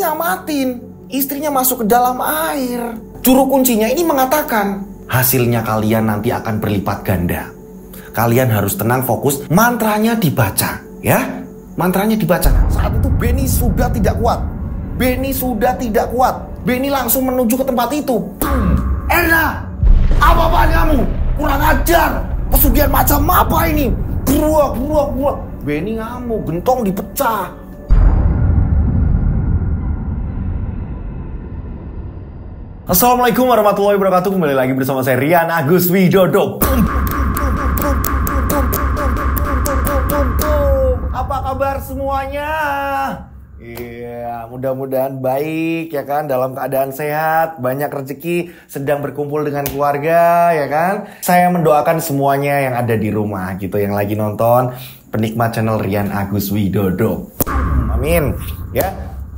ini ngamatin. Istrinya masuk ke dalam air. Juru kuncinya ini mengatakan, hasilnya kalian nanti akan berlipat ganda. Kalian harus tenang, fokus, mantranya dibaca, ya. Mantranya dibaca. Saat itu Benny sudah tidak kuat. Benny langsung menuju ke tempat itu. Erna, apa-apaan kamu? Kurang ajar. Pesugihan macam apa ini? Buak. Benny ngamuk, gentong dipecah. Assalamualaikum warahmatullahi wabarakatuh. Kembali lagi bersama saya Rian Agus Widodo. Apa kabar semuanya? Iya, mudah-mudahan baik ya kan, dalam keadaan sehat, banyak rezeki, sedang berkumpul dengan keluarga ya kan. Saya mendoakan semuanya yang ada di rumah gitu, yang lagi nonton, penikmat channel Rian Agus Widodo. Amin ya.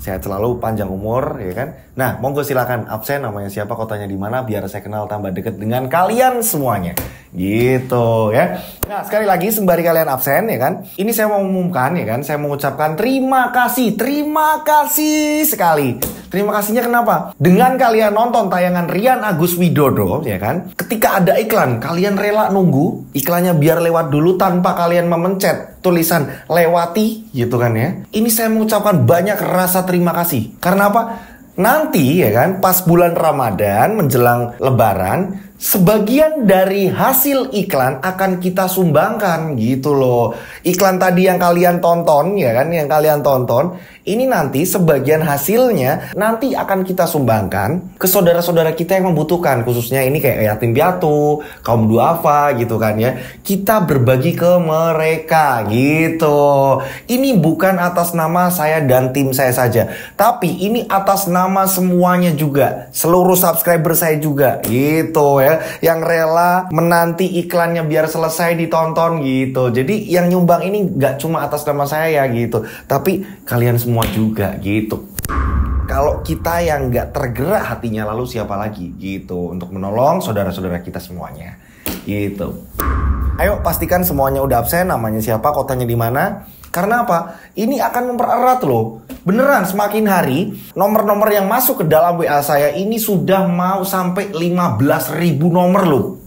Sehat selalu, panjang umur, ya kan? Nah, monggo silakan absen, namanya siapa, kotanya di mana, biar saya kenal tambah deket dengan kalian semuanya. Gitu, ya. Nah, sekali lagi, sembari kalian absen, ya kan? Ini saya mau umumkan, ya kan? Saya mengucapkan terima kasih sekali. Terima kasihnya kenapa? Dengan kalian nonton tayangan Rian Agus Widodo, ya kan? Ketika ada iklan, kalian rela nunggu iklannya biar lewat dulu tanpa kalian memencet tulisan lewati gitu kan ya. Ini saya mengucapkan banyak rasa terima kasih. Karena apa? Nanti ya kan pas bulan Ramadan menjelang Lebaran, sebagian dari hasil iklan akan kita sumbangkan gitu loh. Iklan tadi yang kalian tonton ya kan, yang kalian tonton, ini nanti sebagian hasilnya nanti akan kita sumbangkan ke saudara-saudara kita yang membutuhkan. Khususnya ini kayak yatim piatu, kaum duafa gitu kan ya. Kita berbagi ke mereka gitu. Ini bukan atas nama saya dan tim saya saja, tapi ini atas nama semuanya juga, seluruh subscriber saya juga gitu ya, yang rela menanti iklannya biar selesai ditonton gitu. Jadi yang nyumbang ini gak cuma atas nama saya gitu, tapi kalian semua juga gitu. Kalau kita yang gak tergerak hatinya, lalu siapa lagi gitu untuk menolong saudara-saudara kita semuanya gitu. Ayo pastikan semuanya udah absen, namanya siapa, kotanya di mana. Karena apa? Ini akan mempererat loh. Beneran, semakin hari nomor-nomor yang masuk ke dalam WA saya ini sudah mau sampai 15.000 nomor loh.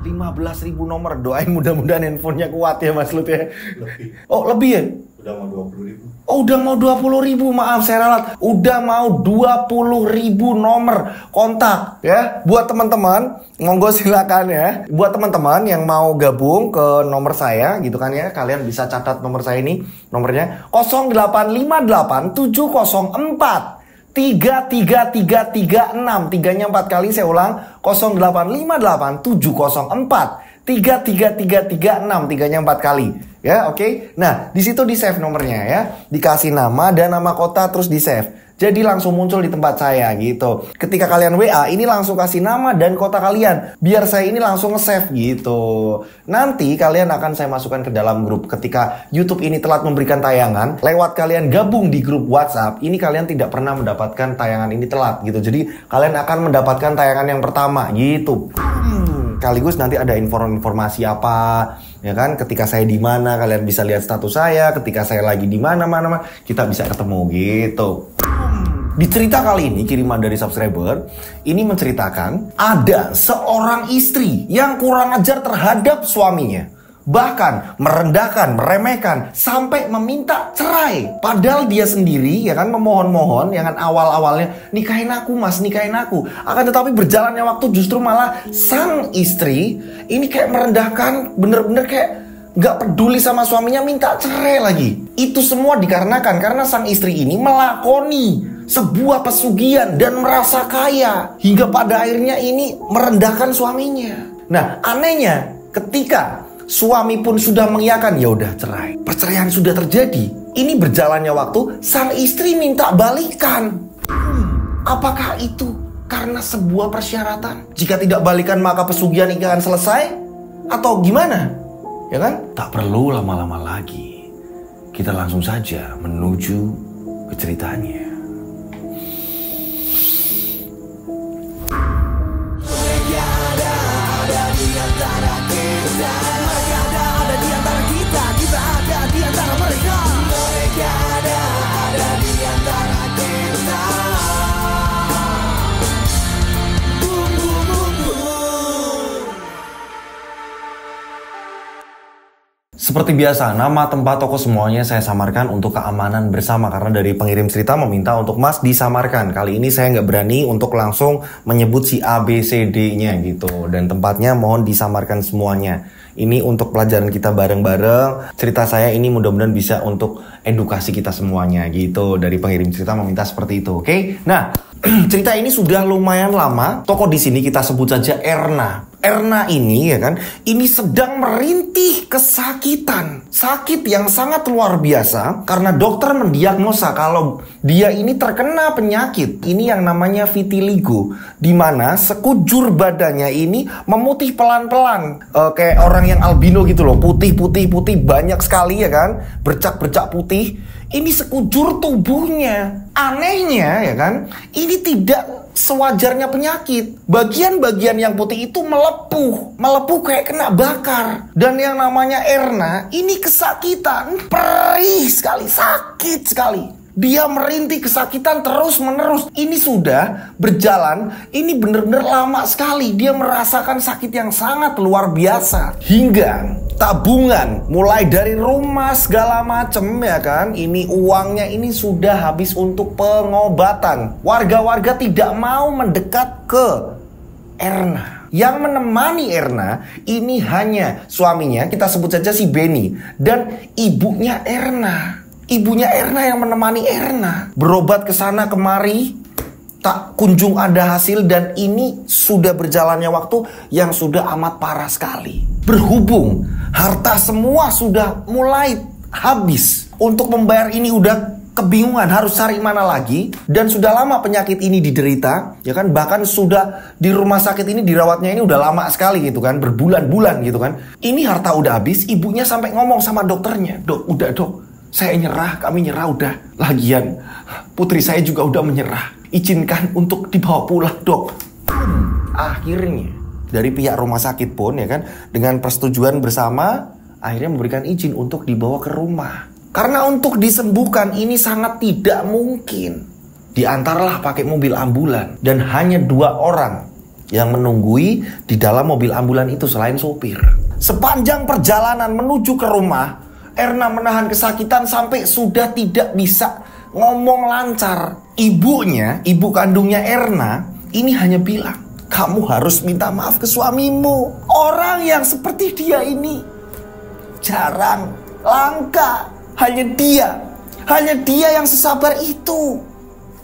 15.000 nomor. Doain mudah-mudahan handphonenya kuat ya Mas Lut ya. Lebih. Oh lebih ya? Udah mau 20.000. Oh udah mau 20.000, maaf saya ralat. Udah mau 20.000 nomor kontak ya. Buat teman-teman, monggo silakan ya. Buat teman-teman yang mau gabung ke nomor saya gitu kan ya, kalian bisa catat nomor saya ini. Nomornya 0858 704 33336. Tiganya 4 kali, saya ulang. 0858 704 33336. Tiganya 4 kali. Ya, oke. Nah, di situ di save nomornya ya. Dikasih nama dan nama kota terus di save. Jadi langsung muncul di tempat saya gitu. Ketika kalian WA, ini langsung kasih nama dan kota kalian, biar saya ini langsung nge-save gitu. Nanti kalian akan saya masukkan ke dalam grup. Ketika YouTube ini telat memberikan tayangan, lewat kalian gabung di grup WhatsApp, ini kalian tidak pernah mendapatkan tayangan ini telat gitu. Jadi kalian akan mendapatkan tayangan yang pertama gitu. Sekaligus nanti ada informasi apa, ya kan? Ketika saya di mana, kalian bisa lihat status saya. Ketika saya lagi di mana-mana, kita bisa ketemu gitu. Di cerita kali ini, kiriman dari subscriber ini menceritakan ada seorang istri yang kurang ajar terhadap suaminya. Bahkan merendahkan, meremehkan, sampai meminta cerai. Padahal dia sendiri ya kan memohon-mohon, ya kan awal-awalnya, nikahin aku mas, nikahin aku. Akan tetapi berjalannya waktu justru malah sang istri ini kayak merendahkan, bener-bener kayak gak peduli sama suaminya, minta cerai lagi. Itu semua dikarenakan karena sang istri ini melakoni sebuah pesugihan dan merasa kaya, hingga pada akhirnya ini merendahkan suaminya. Nah anehnya, ketika suami pun sudah mengiyakan, ya udah cerai, perceraian sudah terjadi. Ini berjalannya waktu, sang istri minta balikan. Apakah itu karena sebuah persyaratan? Jika tidak balikan maka pesugihan ini akan selesai? Atau gimana? Ya kan? Tak perlu lama-lama lagi. Kita langsung saja menuju ke ceritanya. Mereka ada di antara kita. Seperti biasa, nama, tempat, toko semuanya saya samarkan untuk keamanan bersama. Karena dari pengirim cerita meminta untuk Mas disamarkan. Kali ini saya nggak berani untuk langsung menyebut si A, B, C, D-nya gitu. Dan tempatnya mohon disamarkan semuanya. Ini untuk pelajaran kita bareng-bareng. Cerita saya ini mudah-mudahan bisa untuk edukasi kita semuanya gitu. Dari pengirim cerita meminta seperti itu, oke? Nah, cerita ini sudah lumayan lama. Tokoh di sini kita sebut saja Erna. Erna ini ya kan, ini sedang merintih kesakitan. Sakit yang sangat luar biasa karena dokter mendiagnosa kalau dia ini terkena penyakit. Ini yang namanya vitiligo, di mana sekujur badannya ini memutih pelan-pelan. Kayak orang yang albino gitu loh, putih banyak sekali ya kan, bercak-bercak putih. Ini sekujur tubuhnya. Anehnya ya kan, ini tidak sewajarnya penyakit. Bagian-bagian yang putih itu melepuh kayak kena bakar. Dan yang namanya Erna ini kesakitan, perih sekali, sakit sekali. Dia merintih kesakitan terus menerus. Ini sudah berjalan, ini benar-benar lama sekali. Dia merasakan sakit yang sangat luar biasa. Hingga tabungan, mulai dari rumah segala macem ya kan, ini uangnya ini sudah habis untuk pengobatan. Warga-warga tidak mau mendekat ke Erna. Yang menemani Erna ini hanya suaminya, kita sebut saja si Benny, dan ibunya Erna. Ibunya Erna yang menemani Erna. Berobat ke sana kemari, tak kunjung ada hasil, dan ini sudah berjalannya waktu yang sudah amat parah sekali. Berhubung harta semua sudah mulai habis, untuk membayar ini udah kebingungan harus cari mana lagi, dan sudah lama penyakit ini diderita ya kan, bahkan sudah di rumah sakit ini dirawatnya ini udah lama sekali gitu kan, berbulan-bulan gitu kan. Ini harta udah habis, ibunya sampai ngomong sama dokternya, "Dok, udah dok, saya nyerah, kami nyerah udah. Lagian putri saya juga udah menyerah. Izinkan untuk dibawa pulang, dok." Akhirnya dari pihak rumah sakit pun ya kan, dengan persetujuan bersama akhirnya memberikan izin untuk dibawa ke rumah. Karena untuk disembuhkan ini sangat tidak mungkin. Diantarlah pakai mobil ambulan, dan hanya 2 orang yang menunggui di dalam mobil ambulan itu selain sopir. Sepanjang perjalanan menuju ke rumah, Erna menahan kesakitan sampai sudah tidak bisa ngomong lancar. Ibunya, ibu kandungnya Erna, ini hanya bilang, "Kamu harus minta maaf ke suamimu. Orang yang seperti dia ini jarang, langka. Hanya dia yang sesabar itu."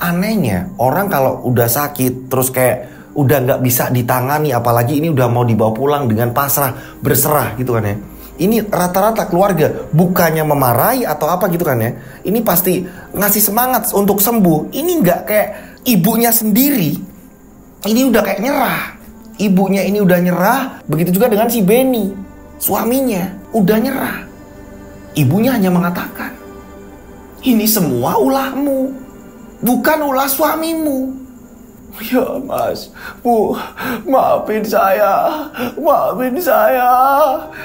Anehnya, orang kalau udah sakit terus kayak udah nggak bisa ditangani, apalagi ini udah mau dibawa pulang dengan pasrah, berserah gitu kan ya. Ini rata-rata keluarga bukannya memarahi atau apa gitu kan ya, ini pasti ngasih semangat untuk sembuh. Ini nggak kayak ibunya sendiri, ini udah kayak nyerah. Ibunya ini udah nyerah, begitu juga dengan si Benny, suaminya udah nyerah. Ibunya hanya mengatakan, "Ini semua ulahmu, bukan ulah suamimu." "Ya mas, bu, maafin saya.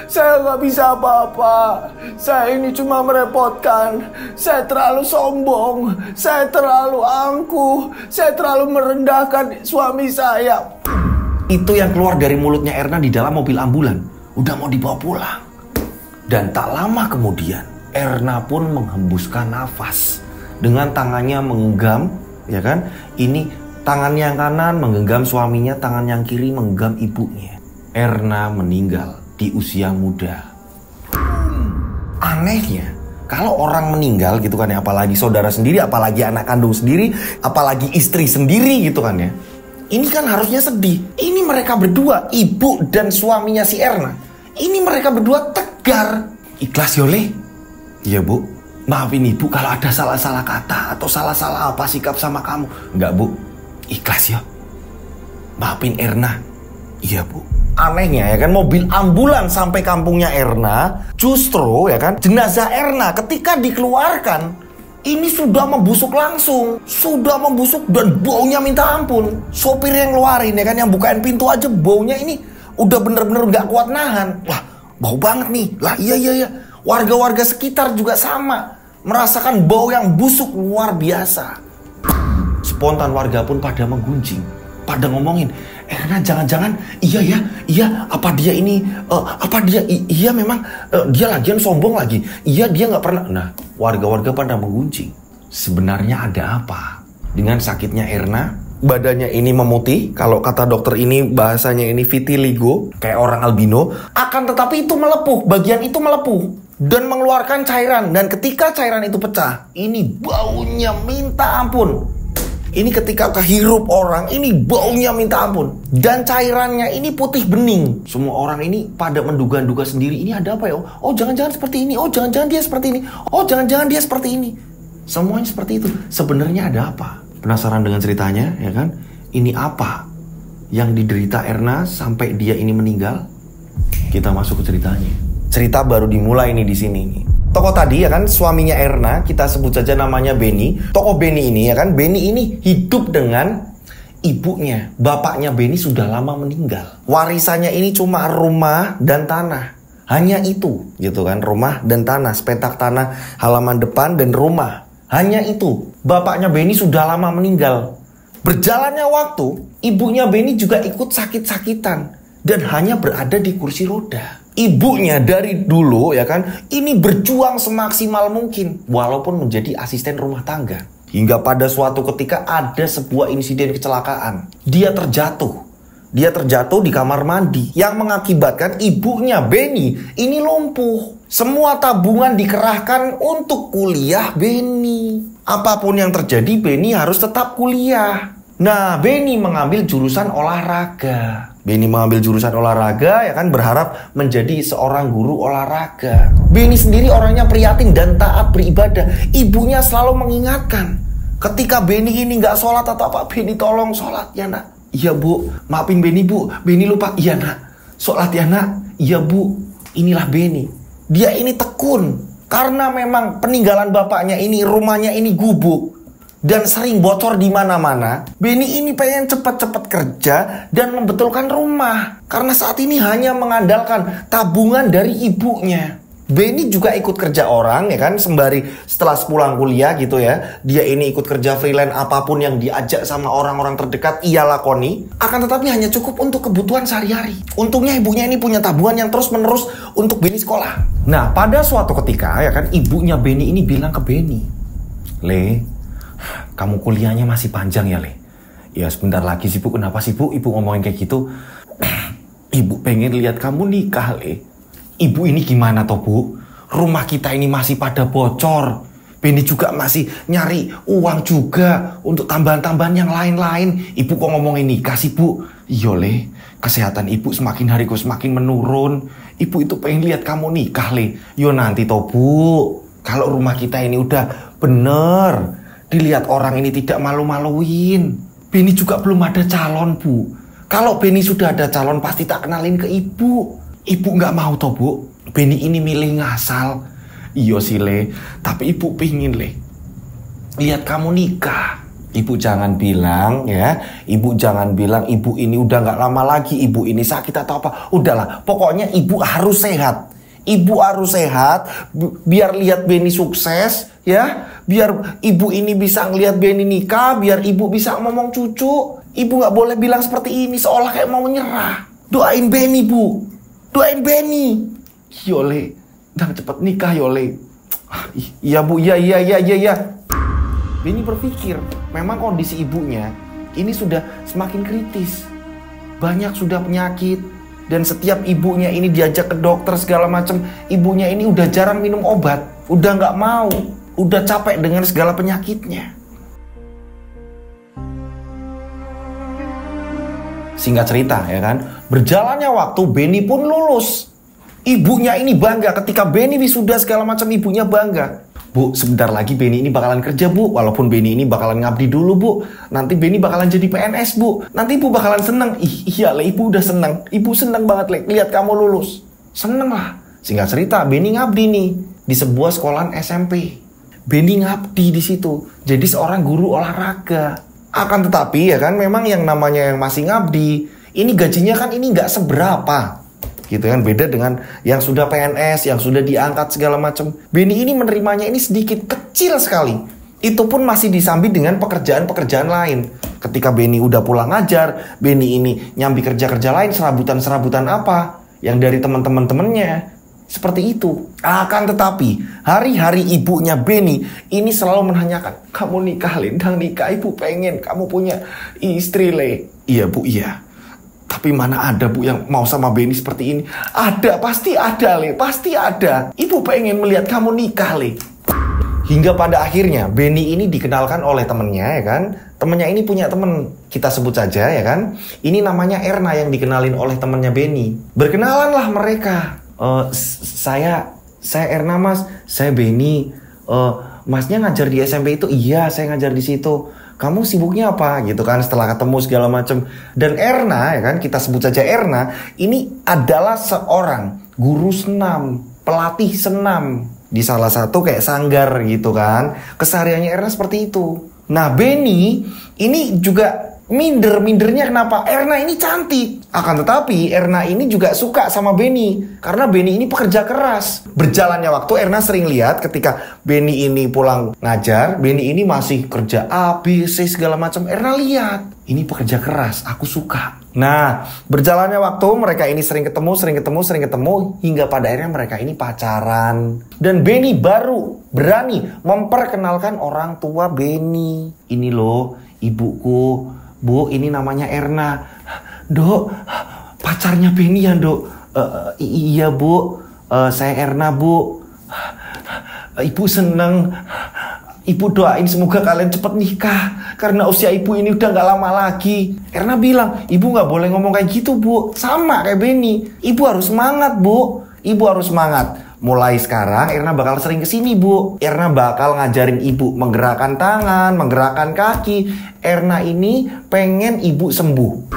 Saya nggak bisa apa-apa. Saya ini cuma merepotkan. Saya terlalu sombong, saya terlalu angkuh, saya terlalu merendahkan suami saya." Itu yang keluar dari mulutnya Erna di dalam mobil ambulan. Udah mau dibawa pulang. Dan tak lama kemudian Erna pun menghembuskan nafas dengan tangannya menggenggam, ya kan? Ini tangan yang kanan menggenggam suaminya, tangan yang kiri menggenggam ibunya. Erna meninggal di usia muda. Anehnya, kalau orang meninggal gitu kan ya, apalagi saudara sendiri, apalagi anak kandung sendiri, apalagi istri sendiri gitu kan ya, ini kan harusnya sedih. Ini mereka berdua, ibu dan suaminya si Erna, ini mereka berdua tegar. "Ikhlas Yole?" "Iya bu, maafin ibu kalau ada salah-salah kata atau salah-salah apa sikap sama kamu." "Enggak bu, ikhlas ya. Maafin Erna." "Iya bu." Anehnya ya kan, mobil ambulan sampai kampungnya Erna, justru ya kan, jenazah Erna ketika dikeluarkan ini sudah membusuk langsung, sudah membusuk dan baunya minta ampun. Sopir yang ngeluarin ya kan, yang bukain pintu aja baunya ini udah bener-bener gak kuat nahan. Wah, bau banget nih. Lah iya. Warga-warga sekitar juga sama, merasakan bau yang busuk luar biasa. Spontan warga pun pada menggunjing. pada ngomongin, Erna jangan-jangan iya apa dia ini iya memang dia lagian sombong lagi, iya dia nggak pernah. Nah, warga-warga pada menggunjing. Sebenarnya ada apa dengan sakitnya Erna? Badannya ini memutih, kalau kata dokter ini bahasanya ini vitiligo, kayak orang albino. Akan tetapi itu melepuh, bagian itu melepuh dan mengeluarkan cairan. Dan ketika cairan itu pecah, ini baunya minta ampun. Ini ketika kehirup orang, ini baunya minta ampun. Dan cairannya ini putih bening. Semua orang ini pada menduga-duga sendiri, ini ada apa ya? Oh jangan-jangan seperti ini, oh jangan-jangan dia seperti ini, oh jangan-jangan dia seperti ini. Semuanya seperti itu. Sebenarnya ada apa? Penasaran dengan ceritanya, ya kan? Ini apa yang diderita Erna sampai dia ini meninggal? Kita masuk ke ceritanya. Cerita baru dimulai nih di sini nih. Tokoh tadi ya kan, suaminya Erna, kita sebut saja namanya Benny. Tokoh Benny ini ya kan, Benny ini hidup dengan ibunya. Bapaknya Benny sudah lama meninggal. Warisannya ini cuma rumah dan tanah. Hanya itu, gitu kan, rumah dan tanah, sepetak tanah, halaman depan dan rumah. Hanya itu. Bapaknya Benny sudah lama meninggal. Berjalannya waktu, ibunya Benny juga ikut sakit-sakitan dan hanya berada di kursi roda. Ibunya dari dulu ya kan, ini berjuang semaksimal mungkin walaupun menjadi asisten rumah tangga. Hingga pada suatu ketika ada sebuah insiden kecelakaan. Dia terjatuh di kamar mandi yang mengakibatkan ibunya Benny ini lumpuh. Semua tabungan dikerahkan untuk kuliah Benny. Apapun yang terjadi, Benny harus tetap kuliah. Nah, Benny mengambil jurusan olahraga. Ya kan, berharap menjadi seorang guru olahraga. Benny sendiri orangnya prihatin dan taat beribadah. Ibunya selalu mengingatkan. Ketika Benny ini nggak sholat atau apa, Benny tolong sholat ya nak. Iya bu, maafin Benny bu. Benny lupa. Iya nak, sholat ya nak. Iya bu, inilah Benny. Dia ini tekun. Karena memang peninggalan bapaknya ini, rumahnya ini gubuk. Dan sering bocor di mana-mana. Benny ini pengen cepat-cepat kerja dan membetulkan rumah. Karena saat ini hanya mengandalkan tabungan dari ibunya. Benny juga ikut kerja orang ya kan, sembari setelah pulang kuliah gitu ya. Dia ini ikut kerja freelance, apapun yang diajak sama orang-orang terdekat ia lakoni. Akan tetapi hanya cukup untuk kebutuhan sehari-hari. Untungnya ibunya ini punya tabungan yang terus-menerus untuk Benny sekolah. Nah, pada suatu ketika ya kan, ibunya Benny ini bilang ke Benny, "Le, kamu kuliahnya masih panjang ya Le? Ya sebentar lagi sih Bu." "Kenapa sih Bu Ibu ngomongin kayak gitu?" "Ibu pengen lihat kamu nikah Le." "Ibu ini gimana toh Bu? Rumah kita ini masih pada bocor. Benny juga masih nyari uang juga untuk tambahan-tambahan yang lain-lain. Ibu kok ngomongin nikah sih Bu?" "Iya Le, kesehatan ibu semakin hari kok semakin menurun. Ibu itu pengen lihat kamu nikah Le." "Yo nanti toh Bu, kalau rumah kita ini udah bener, dilihat orang ini tidak malu-maluin. Benny juga belum ada calon Bu. Kalau Benny sudah ada calon pasti tak kenalin ke ibu. Ibu nggak mau toh Bu, Benny ini milih ngasal." "Iya sih Le, tapi ibu pingin Le lihat kamu nikah." "Ibu jangan bilang ya, ibu jangan bilang ibu ini udah nggak lama lagi, ibu ini sakit atau apa. Udahlah, pokoknya ibu harus sehat. Ibu harus sehat biar lihat Benny sukses ya, biar ibu ini bisa ngelihat Benny nikah, biar ibu bisa ngomong cucu. Ibu nggak boleh bilang seperti ini seolah kayak mau menyerah. Doain Benny Bu, doain Benny." "Yole, udah cepet nikah Yole." "Iya Bu, iya." Benny berpikir memang kondisi ibunya ini sudah semakin kritis. Banyak sudah penyakit. Dan setiap ibunya ini diajak ke dokter segala macam, ibunya ini udah jarang minum obat, udah nggak mau, udah capek dengan segala penyakitnya. Singkat cerita ya kan, berjalannya waktu Benny pun lulus. Ibunya ini bangga ketika Benny wisuda segala macam, ibunya bangga. "Bu, sebentar lagi Benny ini bakalan kerja Bu. Walaupun Benny ini bakalan ngabdi dulu Bu. Nanti Benny bakalan jadi PNS Bu. Nanti Ibu bakalan seneng." Iya Le, Ibu udah seneng. Ibu seneng banget Le, lihat kamu lulus. Seneng lah." Singkat cerita, Benny ngabdi nih di sebuah sekolahan SMP. Benny ngabdi di situ, jadi seorang guru olahraga. Akan tetapi ya kan, memang yang namanya yang masih ngabdi, ini gajinya kan ini nggak seberapa. Gitu kan, beda dengan yang sudah PNS, yang sudah diangkat segala macam. Benny ini menerimanya ini sedikit kecil sekali. Itu pun masih disambi dengan pekerjaan-pekerjaan lain. Ketika Benny udah pulang ngajar, Benny ini nyambi kerja-kerja lain, serabutan-serabutan apa yang dari teman-temannya. Seperti itu. Akan tetapi, hari-hari ibunya Benny ini selalu menanyakan, kamu nikah, Lindang nikah, ibu pengen kamu punya istri, Le. Iya bu, iya. Tapi mana ada bu yang mau sama Benny seperti ini? Ada, pasti ada, Le. Pasti ada. Ibu pengen melihat kamu nikah, Le. Hingga pada akhirnya Benny ini dikenalkan oleh temennya, ya kan? Temennya ini punya temen, kita sebut saja, ya kan? Ini namanya Erna yang dikenalin oleh temennya Benny. Berkenalanlah mereka. Saya Erna mas, saya Benny. Masnya ngajar di SMP itu? Iya, saya ngajar di situ. Kamu sibuknya apa gitu kan, setelah ketemu segala macam. Dan Erna, ya kan, kita sebut saja Erna, ini adalah seorang guru senam, pelatih senam di salah satu kayak sanggar gitu kan. Kesehariannya Erna seperti itu. Nah, Benny ini juga mindernya kenapa? Erna ini cantik. Akan tetapi Erna ini juga suka sama Benny karena Benny ini pekerja keras. Berjalannya waktu, Erna sering lihat ketika Benny ini pulang ngajar, Benny ini masih kerja A, B, C segala macam. Erna lihat, ini pekerja keras, aku suka. Nah, berjalannya waktu, mereka ini sering ketemu hingga pada akhirnya mereka ini pacaran. Dan Benny baru berani memperkenalkan orang tua Benny. Ini loh, ibuku. Bu, ini namanya Erna. Dok, pacarnya Benny ya, Dok? Iya, Bu. Saya Erna, Bu. Ibu seneng. Ibu doain semoga kalian cepat nikah. Karena usia ibu ini udah gak lama lagi. Erna bilang, ibu gak boleh ngomong kayak gitu, Bu. Sama kayak Benny. Ibu harus semangat, Bu. Ibu harus semangat. Mulai sekarang Erna bakal sering kesini, Bu. Erna bakal ngajarin ibu menggerakkan tangan, menggerakkan kaki. Erna ini pengen ibu sembuh.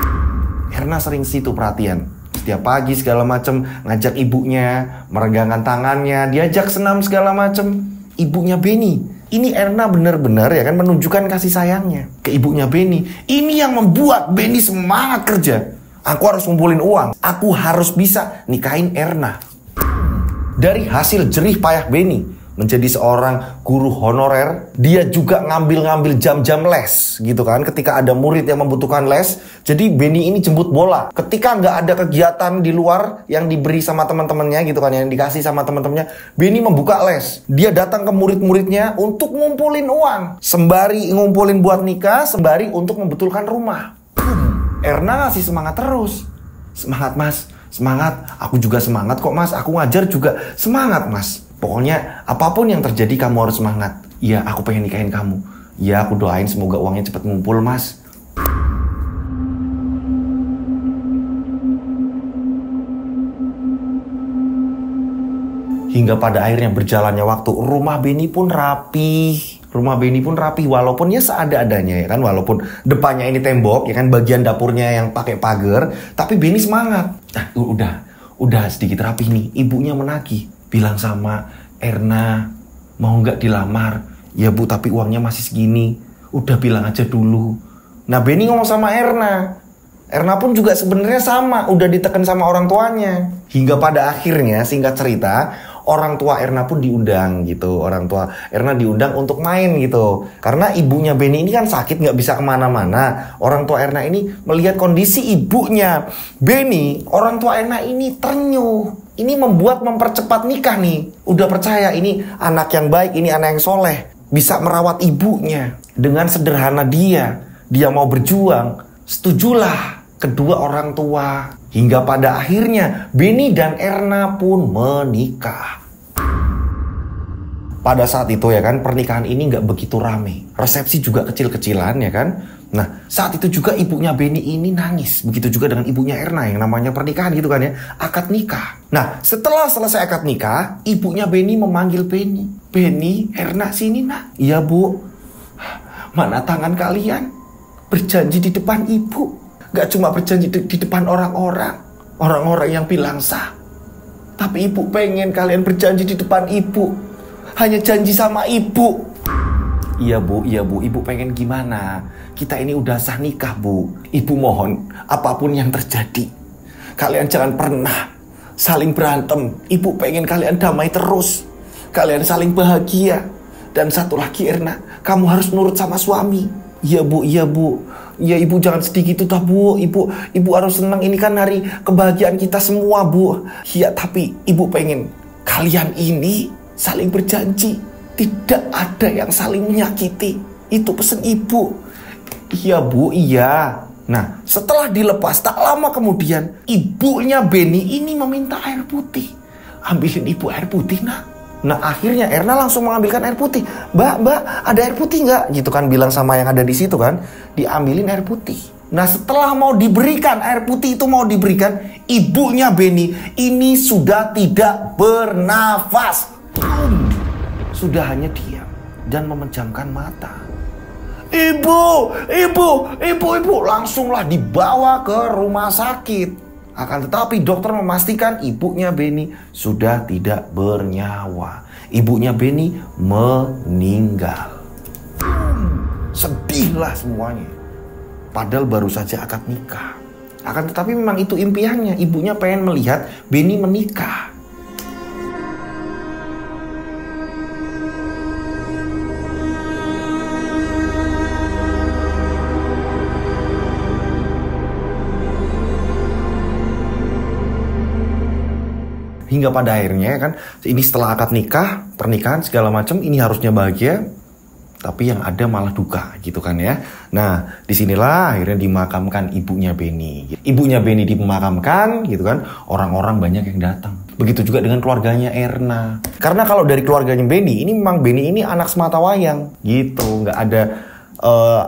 Erna sering situ perhatian. Setiap pagi segala macem ngajak ibunya, meregangkan tangannya, diajak senam segala macem. Ibunya Benny. Ini Erna bener-bener ya kan menunjukkan kasih sayangnya ke ibunya Benny. Ini yang membuat Benny semangat kerja. Aku harus ngumpulin uang. Aku harus bisa nikahin Erna. Dari hasil jerih payah Benny menjadi seorang guru honorer, dia juga ngambil jam-jam les gitu kan. Ketika ada murid yang membutuhkan les, jadi Benny ini jemput bola. Ketika nggak ada kegiatan di luar yang diberi sama teman-temannya gitu kan, yang dikasih sama teman-temannya, Benny membuka les. Dia datang ke murid-muridnya untuk ngumpulin uang, sembari ngumpulin buat nikah, sembari untuk membetulkan rumah. Erna ngasih semangat terus. Semangat mas, semangat. Aku juga semangat kok mas. Aku ngajar juga semangat mas. Pokoknya apapun yang terjadi kamu harus semangat. Iya, aku pengen nikahin kamu. Iya, aku doain semoga uangnya cepat ngumpul mas. Hingga pada akhirnya berjalannya waktu, rumah Benny pun rapi. Rumah Benny pun rapi walaupun ya seada-adanya ya kan. Walaupun depannya ini tembok ya kan, bagian dapurnya yang pakai pagar, tapi Benny semangat. Nah, udah sedikit rapi nih. Ibunya menagih, bilang sama Erna, mau nggak dilamar? Ya bu, tapi uangnya masih segini. Udah bilang aja dulu. Nah, Benny ngomong sama Erna. Erna pun juga sebenarnya sama, udah ditekan sama orang tuanya. Hingga pada akhirnya, singkat cerita, orang tua Erna pun diundang gitu. Orang tua Erna diundang untuk main gitu. Karena ibunya Benny ini kan sakit, nggak bisa kemana-mana. Orang tua Erna ini melihat kondisi ibunya Benny, orang tua Erna ini ternyuh. Ini mempercepat nikah nih. Udah percaya ini anak yang baik, ini anak yang soleh. Bisa merawat ibunya. Dengan sederhana dia mau berjuang. Setujulah kedua orang tua. Hingga pada akhirnya Benny dan Erna pun menikah. Pada saat itu ya kan, pernikahan ini gak begitu rame. Resepsi juga kecil-kecilan ya kan. Nah, saat itu juga ibunya Benny ini nangis. Begitu juga dengan ibunya Erna yang namanya pernikahan gitu kan ya. Akad nikah. Nah, setelah selesai akad nikah, ibunya Benny memanggil Benny. Benny, Erna sini nak. Iya bu. Mana tangan kalian? Berjanji di depan ibu. Gak cuma berjanji di depan orang-orang. Orang-orang yang bilang sah. Tapi ibu pengen kalian berjanji di depan ibu. Hanya janji sama ibu. Iya bu, ibu pengen gimana? Kita ini udah sah nikah bu. Ibu mohon, apapun yang terjadi, kalian jangan pernah saling berantem. Ibu pengen kalian damai terus. Kalian saling bahagia. Dan satu lagi Erna, kamu harus nurut sama suami. Iya bu, iya bu. Iya ibu jangan sedih gitu tah bu. Ibu harus senang, ini kan hari kebahagiaan kita semua bu. Iya tapi ibu pengen kalian ini saling berjanji tidak ada yang saling menyakiti. Itu pesan ibu. Iya bu, iya. Nah setelah dilepas tak lama kemudian ibunya Benny ini meminta air putih. Ambilin ibu air putih nak. Nah akhirnya Erna langsung mengambilkan air putih. Mbak ada air putih nggak? Gitu kan bilang sama yang ada di situ kan. Diambilin air putih. Nah setelah mau diberikan air putih itu mau diberikan, ibunya Benny ini sudah tidak bernafas. Sudah hanya diam dan memejamkan mata. Ibu langsunglah dibawa ke rumah sakit. Akan tetapi dokter memastikan ibunya Benny sudah tidak bernyawa. Ibunya Benny meninggal. Sedihlah semuanya. Padahal baru saja akad nikah. Akan tetapi memang itu impiannya. Ibunya pengen melihat Benny menikah. Hingga pada akhirnya kan, ini setelah akad nikah, pernikahan segala macam, ini harusnya bahagia, tapi yang ada malah duka gitu kan ya. Nah disinilah akhirnya dimakamkan ibunya Benny. Ibunya Benny dimakamkan gitu kan, orang-orang banyak yang datang. Begitu juga dengan keluarganya Erna. Karena kalau dari keluarganya Benny, ini memang Benny ini anak semata wayang gitu, nggak ada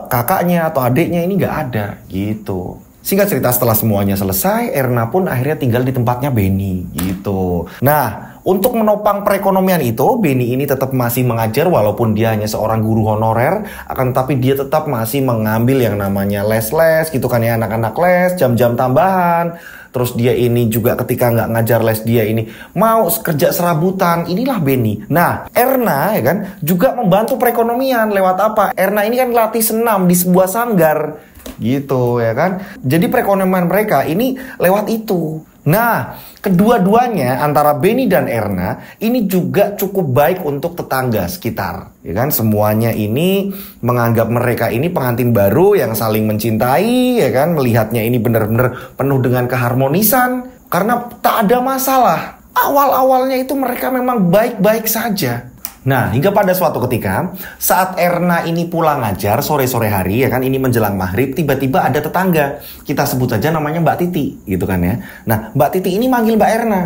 kakaknya atau adiknya, ini nggak ada gitu. Singkat cerita setelah semuanya selesai, Erna pun akhirnya tinggal di tempatnya Benny gitu. Nah, untuk menopang perekonomian itu, Benny ini tetap masih mengajar walaupun dia hanya seorang guru honorer, akan tetapi dia tetap masih mengambil yang namanya les-les gitu kan ya, anak-anak les, jam-jam tambahan. Terus dia ini juga ketika nggak ngajar les, dia ini mau kerja serabutan. Inilah Benny. Nah, Erna ya kan juga membantu perekonomian lewat apa? Erna ini kan latih senam di sebuah sanggar gitu ya kan. Jadi perekonomian mereka ini lewat itu. Nah, kedua-duanya antara Benny dan Erna ini juga cukup baik untuk tetangga sekitar, ya kan? Semuanya ini menganggap mereka ini pengantin baru yang saling mencintai, ya kan? Melihatnya ini benar-benar penuh dengan keharmonisan karena tak ada masalah. Awal-awalnya itu mereka memang baik-baik saja. Nah, hingga pada suatu ketika saat Erna ini pulang ngajar sore-sore hari ya kan, ini menjelang maghrib, tiba-tiba ada tetangga, kita sebut saja namanya Mbak Titi gitu kan ya. Nah, Mbak Titi ini manggil Mbak Erna.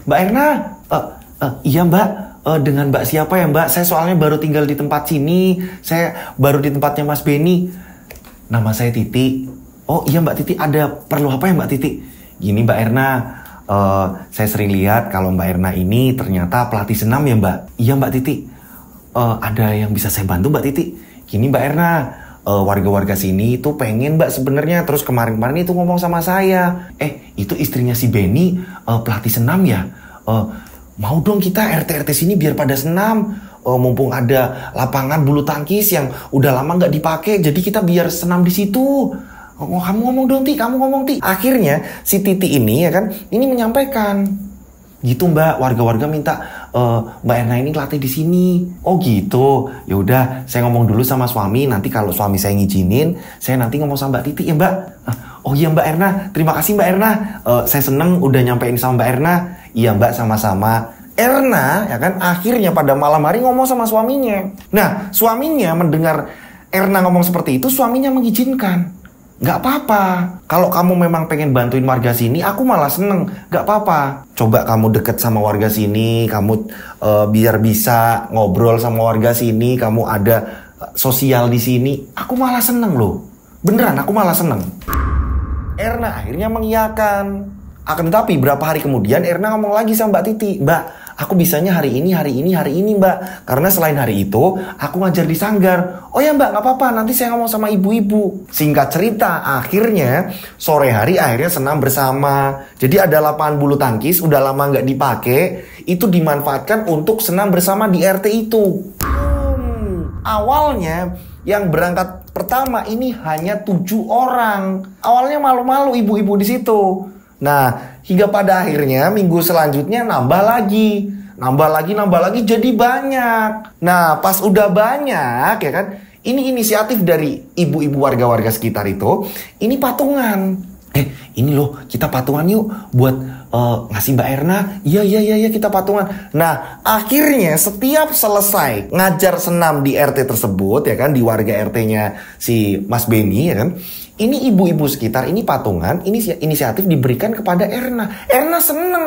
Mbak Erna, iya Mbak, dengan Mbak siapa ya Mbak? Saya soalnya baru tinggal di tempat sini, saya baru di tempatnya Mas Benny. Nama saya Titi. Oh iya Mbak Titi, ada perlu apa ya Mbak Titi? Gini Mbak Erna, saya sering lihat kalau Mbak Erna ini ternyata pelatih senam ya Mbak. Iya Mbak Titi. Ada yang bisa saya bantu Mbak Titi? Gini Mbak Erna, warga-warga sini itu pengen Mbak sebenarnya. Terus kemarin-kemarin itu ngomong sama saya. Itu istrinya si Benny pelatih senam ya. Mau dong kita RT-RT sini biar pada senam. Mumpung ada lapangan bulu tangkis yang udah lama nggak dipakai. Jadi kita biar senam di situ. Kamu ngomong dong Ti, kamu ngomong Ti. Akhirnya si Titi ini ya kan, ini menyampaikan gitu Mbak, warga-warga minta Mbak Erna ini latih di sini. Oh gitu. Ya udah, saya ngomong dulu sama suami. Nanti kalau suami saya ngizinin, saya nanti ngomong sama Mbak Titi ya Mbak. Oh iya Mbak Erna, terima kasih Mbak Erna. Saya seneng udah nyampein sama Mbak Erna. Iya Mbak, sama-sama. Erna ya kan akhirnya pada malam hari ngomong sama suaminya. Nah, suaminya mendengar Erna ngomong seperti itu, suaminya mengizinkan. Gak apa-apa, kalau kamu memang pengen bantuin warga sini, aku malah seneng. Gak apa-apa, coba kamu deket sama warga sini, kamu biar bisa ngobrol sama warga sini, kamu ada sosial di sini, aku malah seneng loh. Beneran, aku malah seneng. Erna akhirnya mengiyakan. Akan tetapi berapa hari kemudian Erna ngomong lagi sama Mbak Titi, Mbak, aku bisanya hari ini Mbak. Karena selain hari itu, aku ngajar di sanggar. Oh ya Mbak, gak apa-apa, nanti saya ngomong sama ibu-ibu. Singkat cerita, akhirnya sore hari akhirnya senam bersama. Jadi ada lapangan bulu tangkis, udah lama gak dipakai, itu dimanfaatkan untuk senam bersama di RT itu. Awalnya yang berangkat pertama ini hanya 7 orang. Awalnya malu-malu ibu-ibu di situ. Nah, hingga pada akhirnya minggu selanjutnya nambah lagi jadi banyak. Nah, pas udah banyak ya kan, Ini inisiatif dari ibu-ibu warga-warga sekitar itu. Ini patungan. Ini loh, kita patungan yuk buat ngasih Mbak Erna. Iya, kita patungan. Nah, akhirnya setiap selesai ngajar senam di RT tersebut, ya kan, di warga RT-nya si Mas Benny, ya kan, ini ibu-ibu sekitar, ini patungan, ini inisiatif diberikan kepada Erna. Erna seneng.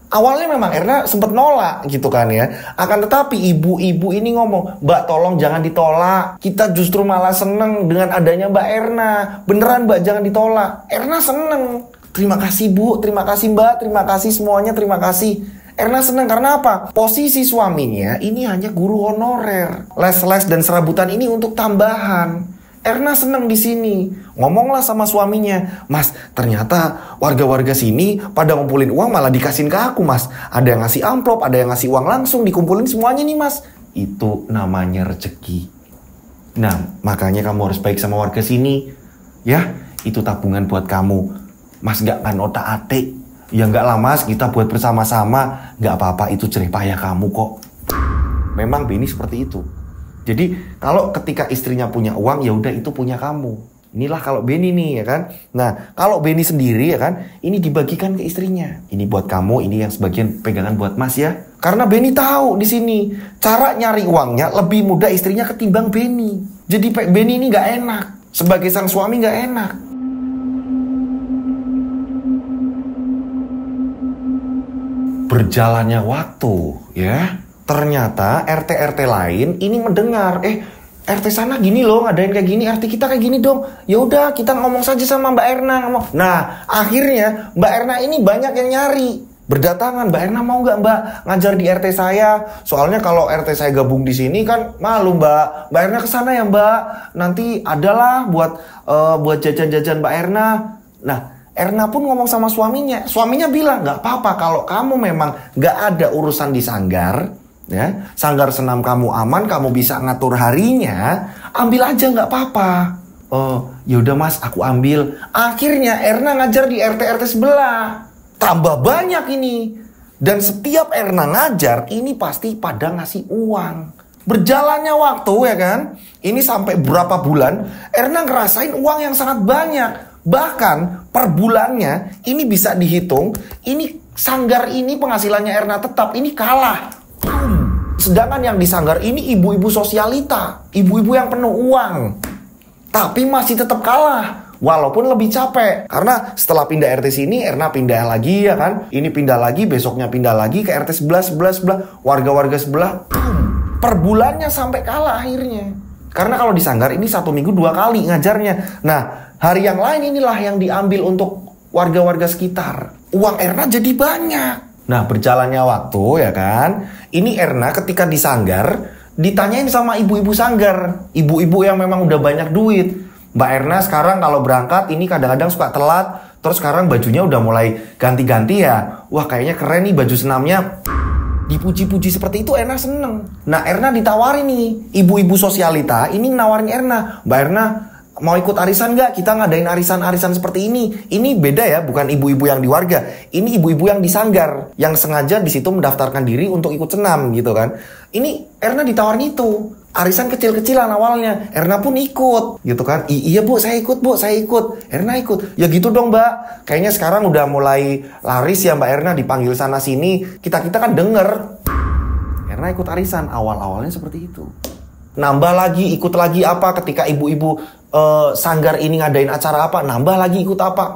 Awalnya memang Erna sempat nolak gitu kan ya. Akan tetapi ibu-ibu ini ngomong, Mbak tolong jangan ditolak. Kita justru malah seneng dengan adanya Mbak Erna. Beneran Mbak, jangan ditolak. Erna seneng. Terima kasih Bu, terima kasih Mbak, terima kasih semuanya, terima kasih. Erna seneng karena apa? Posisi suaminya ini hanya guru honorer. Les-les dan serabutan ini untuk tambahan. Erna seneng di sini. Ngomonglah sama suaminya, Mas, ternyata warga-warga sini pada ngumpulin uang malah dikasihin ke aku, Mas. Ada yang ngasih amplop, ada yang ngasih uang langsung, dikumpulin semuanya nih, Mas. Itu namanya rezeki. Nah, makanya kamu harus baik sama warga sini. Ya, itu tabungan buat kamu. Mas gak kan otak-atik. Ya gak lah, Mas, kita buat bersama-sama. Gak apa-apa, itu jerih payah kamu kok. Memang Benny seperti itu. Jadi kalau ketika istrinya punya uang, ya udah itu punya kamu. Inilah kalau Benny nih, ya kan. Nah, kalau Benny sendiri, ya kan, ini dibagikan ke istrinya. Ini buat kamu, ini yang sebagian pegangan buat Mas ya. Karena Benny tahu di sini cara nyari uangnya lebih mudah istrinya ketimbang Benny. Jadi Benny ini nggak enak. Sebagai sang suami nggak enak. Berjalannya waktu, ya. Ternyata RT-RT lain ini mendengar, RT sana gini loh, ngadain kayak gini, RT kita kayak gini dong. Ya udah, kita ngomong saja sama Mbak Erna. Nah, akhirnya Mbak Erna ini banyak yang nyari. Berdatangan, Mbak Erna mau nggak Mbak ngajar di RT saya? Soalnya kalau RT saya gabung di sini kan malu Mbak. Mbak Erna kesana ya Mbak. Nanti adalah buat jajan-jajan Mbak Erna. Nah, Erna pun ngomong sama suaminya. Suaminya bilang, nggak apa-apa kalau kamu memang nggak ada urusan di sanggar, ya, sanggar senam kamu aman, kamu bisa ngatur harinya, ambil aja nggak apa-apa. Yaudah Mas, aku ambil. Akhirnya Erna ngajar di RT-RT sebelah. Tambah banyak ini. Dan setiap Erna ngajar, ini pasti pada ngasih uang. Berjalannya waktu, ya kan, ini sampai berapa bulan, Erna ngerasain uang yang sangat banyak. Bahkan per bulannya ini bisa dihitung, ini sanggar ini penghasilannya Erna tetap ini kalah. Sedangkan yang di sanggar ini ibu-ibu sosialita, ibu-ibu yang penuh uang. Tapi masih tetap kalah, walaupun lebih capek. Karena setelah pindah RT sini, Erna pindah lagi, ya kan. Ini pindah lagi, besoknya pindah lagi ke RT sebelah, warga-warga sebelah. Per bulannya sampai kalah akhirnya. Karena kalau di sanggar ini 1 minggu 2 kali ngajarnya. Nah, hari yang lain inilah yang diambil untuk warga-warga sekitar. Uang Erna jadi banyak. Nah, berjalannya waktu, ya kan. Ini Erna ketika di sanggar ditanyain sama ibu-ibu sanggar. Ibu-ibu yang memang udah banyak duit. Mbak Erna sekarang kalau berangkat ini kadang-kadang suka telat. Terus sekarang bajunya udah mulai ganti-ganti ya. Wah, kayaknya keren nih baju senamnya. Dipuji-puji seperti itu Erna seneng. Nah, Erna ditawarin nih, ibu-ibu sosialita ini nawarin Erna, Mbak Erna mau ikut arisan nggak? Kita ngadain arisan-arisan seperti ini. Ini beda ya, bukan ibu-ibu yang di warga. Ini ibu-ibu yang di sanggar, yang sengaja di situ mendaftarkan diri untuk ikut senam gitu kan. Ini Erna ditawarin itu. Arisan kecil-kecilan awalnya. Erna pun ikut gitu kan. Iya Bu, saya ikut Bu, saya ikut. Erna ikut. Ya gitu dong Mbak. Kayaknya sekarang udah mulai laris ya Mbak Erna, dipanggil sana sini. Kita kan denger. Erna ikut arisan. Awal-awalnya seperti itu. Nambah lagi, ikut lagi apa ketika ibu-ibu sanggar ini ngadain acara apa. Nambah lagi ikut apa.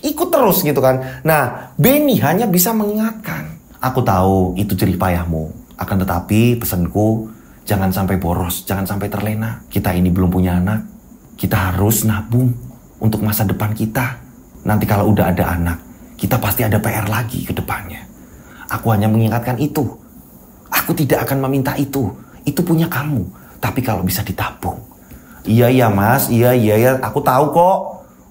Ikut terus gitu kan. Nah, Benny hanya bisa mengingatkan. Aku tahu itu jerih payahmu. Akan tetapi pesanku, jangan sampai boros, jangan sampai terlena. Kita ini belum punya anak. Kita harus nabung untuk masa depan kita. Nanti kalau udah ada anak, kita pasti ada PR lagi ke depannya. Aku hanya mengingatkan itu. Aku tidak akan meminta itu. Itu punya kamu. Tapi kalau bisa ditabung. Iya Mas, iya, aku tahu kok.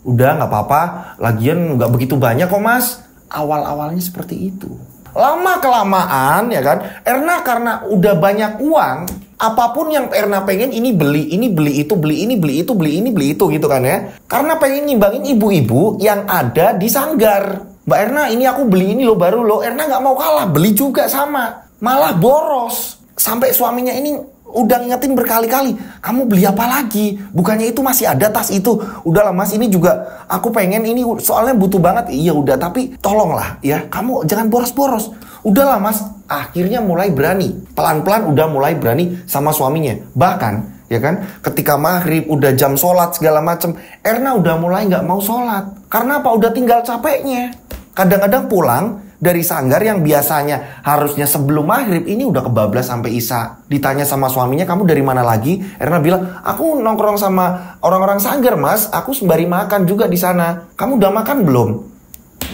Udah gak apa-apa. Lagian gak begitu banyak kok Mas. Awal-awalnya seperti itu. Lama-kelamaan ya kan, Erna karena udah banyak uang, apapun yang Erna pengen ini beli itu, beli ini, beli itu, beli ini, beli itu gitu kan ya. Karena pengen ngimbangin ibu-ibu yang ada di sanggar. Mbak Erna, ini aku beli ini loh, baru loh. Erna gak mau kalah, beli juga sama. Malah boros. Sampai suaminya ini Udah ngingetin berkali-kali, kamu beli apa lagi? Bukannya itu masih ada tas itu. Udahlah mas, ini juga aku pengen ini soalnya butuh banget. Iya udah, tapi tolonglah ya, kamu jangan boros-boros. Udahlah mas, akhirnya mulai berani. Pelan-pelan udah mulai berani sama suaminya. Bahkan ya kan, ketika maghrib udah jam sholat segala macem, Erna udah mulai nggak mau sholat. Karena apa? Udah tinggal capeknya. Kadang-kadang pulang dari sanggar yang biasanya harusnya sebelum maghrib, ini udah kebablas sampai isya. Ditanya sama suaminya, kamu dari mana lagi? Erna bilang, aku nongkrong sama orang-orang sanggar mas, aku sembari makan juga di sana. Kamu udah makan belum?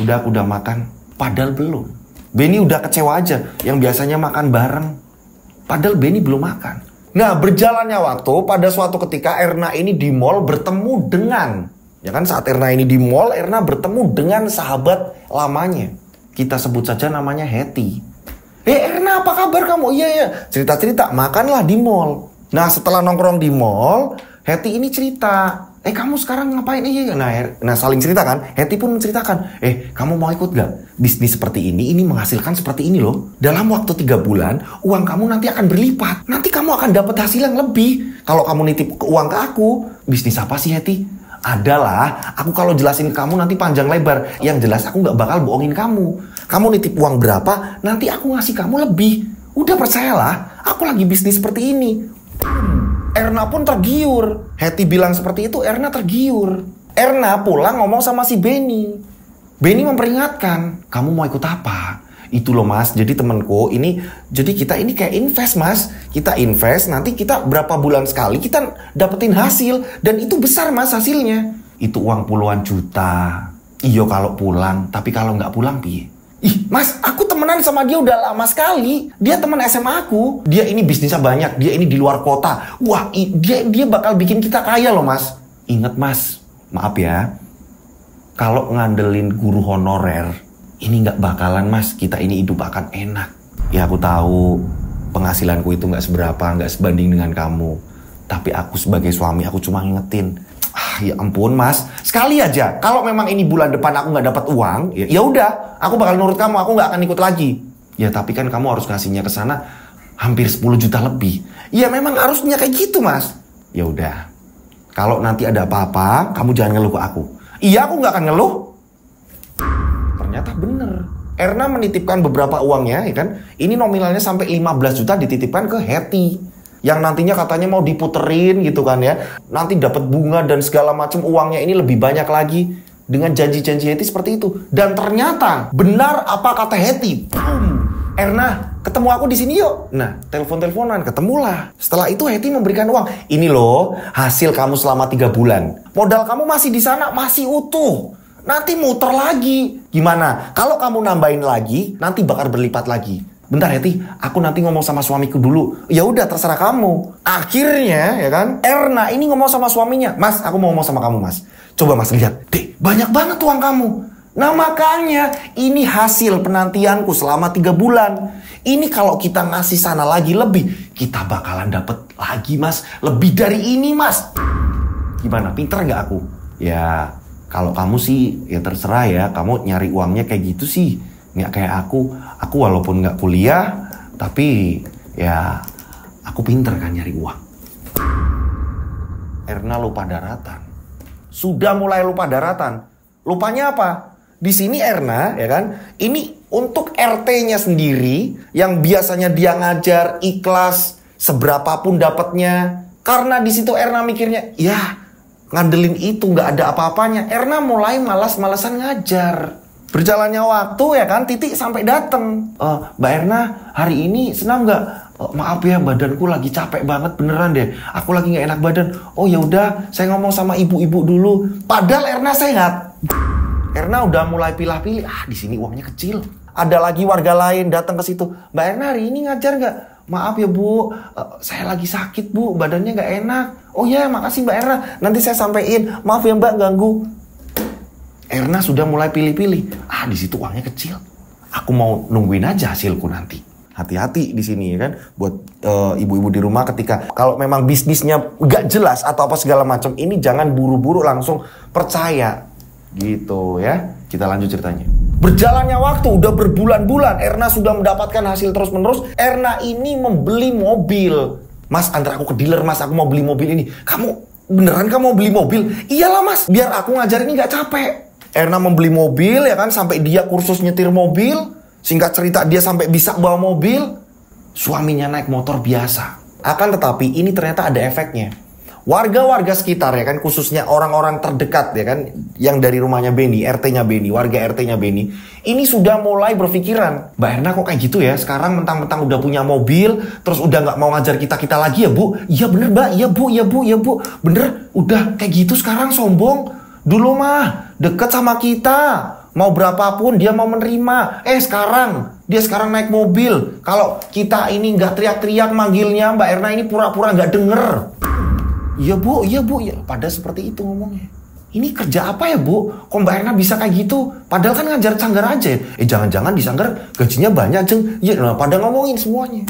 Udah, aku udah makan. Padahal belum. Benny udah kecewa aja, yang biasanya makan bareng. Padahal Benny belum makan. Nah, berjalannya waktu, pada suatu ketika Erna ini di mall bertemu dengan, ya kan, saat Erna ini di mall, Erna bertemu dengan sahabat lamanya. Kita sebut saja namanya Hetty. Erna, apa kabar kamu? Iya. Cerita-cerita, makanlah di mall. Nah, setelah nongkrong di mall, Hetty ini cerita. Kamu sekarang ngapain? Iya. Nah, saling cerita kan. Hetty pun menceritakan. Kamu mau ikut gak? Bisnis seperti ini menghasilkan seperti ini loh. Dalam waktu 3 bulan, uang kamu nanti akan berlipat. Nanti kamu akan dapat hasil yang lebih. Kalau kamu nitip uang ke aku. Bisnis apa sih Hetty? Adalah, aku kalau jelasin ke kamu nanti panjang lebar. Yang jelas aku gak bakal bohongin kamu. Kamu nitip uang berapa, nanti aku ngasih kamu lebih. Udah percayalah, aku lagi bisnis seperti ini. Erna pun tergiur. Hetty bilang seperti itu, Erna tergiur. Erna pulang ngomong sama si Benny. Benny memperingatkan, kamu mau ikut apa? Itu loh mas, jadi temenku ini, jadi kita ini kayak invest mas. Kita invest, nanti kita berapa bulan sekali kita dapetin hasil. Dan itu besar mas hasilnya. Itu uang puluhan juta. Iyo kalau pulang, tapi kalau nggak pulang piye? Mas, aku temenan sama dia udah lama sekali. Dia teman SMA aku. Dia ini bisnisnya banyak, dia ini di luar kota. Wah, dia bakal bikin kita kaya loh mas. Ingat mas, maaf ya, kalau ngandelin guru honorer, ini nggak bakalan mas, kita ini hidup akan enak. Ya aku tahu penghasilanku itu nggak seberapa, nggak sebanding dengan kamu. Tapi aku sebagai suami, aku cuma ngingetin. Ya ampun mas, sekali aja kalau memang ini bulan depan aku nggak dapat uang, ya udah, aku bakal nurut kamu, aku nggak akan ikut lagi. Ya tapi kan kamu harus ngasihnya ke sana hampir 10 juta lebih. Ya memang harusnya kayak gitu mas. Ya udah, kalau nanti ada apa-apa, kamu jangan ngeluh ke aku. Iya, aku nggak akan ngeluh. Ternyata bener. Erna menitipkan beberapa uangnya, ya kan? Ini nominalnya sampai 15 juta dititipkan ke Hetty. Yang nantinya katanya mau diputerin gitu kan ya. Nanti dapat bunga dan segala macam, uangnya ini lebih banyak lagi. Dengan janji-janji Hetty seperti itu. Dan ternyata benar apa kata Hetty. Erna, ketemu aku di sini yuk. Nah, telepon-teleponan, ketemulah. Setelah itu Hetty memberikan uang. Ini loh, hasil kamu selama 3 bulan. Modal kamu masih di sana, masih utuh. Nanti muter lagi. Gimana? Kalau kamu nambahin lagi, nanti bakal berlipat lagi. Bentar Hetty, aku nanti ngomong sama suamiku dulu. Ya udah, terserah kamu. Akhirnya, ya kan, Erna ini ngomong sama suaminya. Mas, aku mau ngomong sama kamu mas. Coba mas lihat, deh, banyak banget uang kamu. Nah makanya, ini hasil penantianku selama 3 bulan. Ini kalau kita ngasih sana lagi lebih, kita bakalan dapet lagi mas. Lebih dari ini mas. Gimana, pinter gak aku? Ya, kalau kamu sih, ya terserah ya. Kamu nyari uangnya kayak gitu sih. Nggak kayak aku walaupun nggak kuliah, tapi ya aku pinter kan nyari uang. Erna lupa daratan. Sudah mulai lupa daratan. Lupanya apa? Di sini Erna, ya kan, ini untuk RT-nya sendiri, yang biasanya dia ngajar ikhlas, seberapapun dapatnya. Karena di situ Erna mikirnya, ya ngandelin itu nggak ada apa-apanya. Erna mulai malas-malasan ngajar. Berjalannya waktu ya kan, Titik sampai dateng. Mbak Erna, hari ini senang nggak? Maaf ya, badanku lagi capek banget beneran deh. Aku lagi nggak enak badan. Oh ya udah, saya ngomong sama ibu-ibu dulu. Padahal Erna sehat. Erna udah mulai pilah-pilih. Di sini uangnya kecil. Ada lagi warga lain datang ke situ. Mbak Erna hari ini ngajar nggak? Maaf ya Bu, saya lagi sakit Bu, badannya nggak enak. Oh ya, makasih Mbak Erna. Nanti saya sampein. Maaf ya Mbak, ganggu. Erna sudah mulai pilih-pilih. Di situ uangnya kecil. Aku mau nungguin aja hasilku nanti. Hati-hati di sini ya kan, buat ibu-ibu di rumah ketika kalau memang bisnisnya nggak jelas atau apa segala macam, ini jangan buru-buru langsung percaya gitu ya. Kita lanjut ceritanya. Berjalannya waktu udah berbulan-bulan, Erna sudah mendapatkan hasil terus-menerus. Erna ini membeli mobil. Mas, antar aku ke dealer, Mas, aku mau beli mobil ini. Beneran kamu mau beli mobil? Iyalah, Mas, biar aku ngajarin ini gak capek. Erna membeli mobil, ya kan, sampai dia kursus nyetir mobil. Singkat cerita, dia sampai bisa bawa mobil. Suaminya naik motor biasa. Akan tetapi, ini ternyata ada efeknya. Warga-warga sekitar, ya kan, khususnya orang-orang terdekat, ya kan, yang dari rumahnya Benny, RT-nya Benny, warga RT-nya Benny, ini sudah mulai berpikiran, Mbak Erna kok kayak gitu ya, sekarang mentang-mentang udah punya mobil, terus udah nggak mau ngajar kita lagi ya Bu? Iya bener Mbak, iya Bu, bener, udah kayak gitu sekarang sombong. Dulu mah deket sama kita, mau berapapun dia mau menerima. Dia sekarang naik mobil. Kalau kita ini nggak teriak-teriak manggilnya, Mbak Erna ini pura-pura nggak denger. Iya Bu, ya. Pada seperti itu ngomongnya. Ini kerja apa ya Bu? Kok Mbak Erna bisa kayak gitu? Padahal kan ngajar Sanggar aja. Jangan-jangan di Sanggar gajinya banyak Jeng. Ya, pada ngomongin semuanya.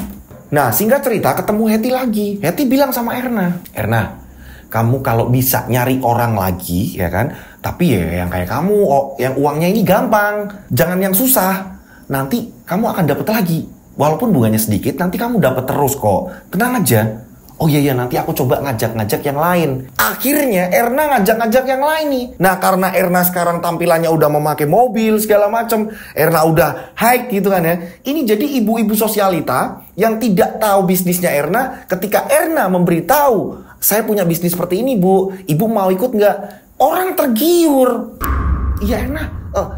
Nah, singkat cerita ketemu Hetty lagi. Hetty bilang sama Erna, kamu kalau bisa nyari orang lagi, ya kan? Tapi ya yang kayak kamu, yang uangnya ini gampang. Jangan yang susah. Nanti kamu akan dapat lagi. Walaupun bunganya sedikit, nanti kamu dapat terus kok. Tenang aja. Oh iya, nanti aku coba ngajak-ngajak yang lain. Akhirnya Erna ngajak-ngajak yang lain nih. Nah, karena Erna sekarang tampilannya udah memakai mobil segala macam, Erna udah high gitu kan ya. Ini jadi ibu-ibu sosialita yang tidak tahu bisnisnya Erna. Ketika Erna memberitahu, saya punya bisnis seperti ini Bu, ibu mau ikut nggak? Orang tergiur. Iya Erna,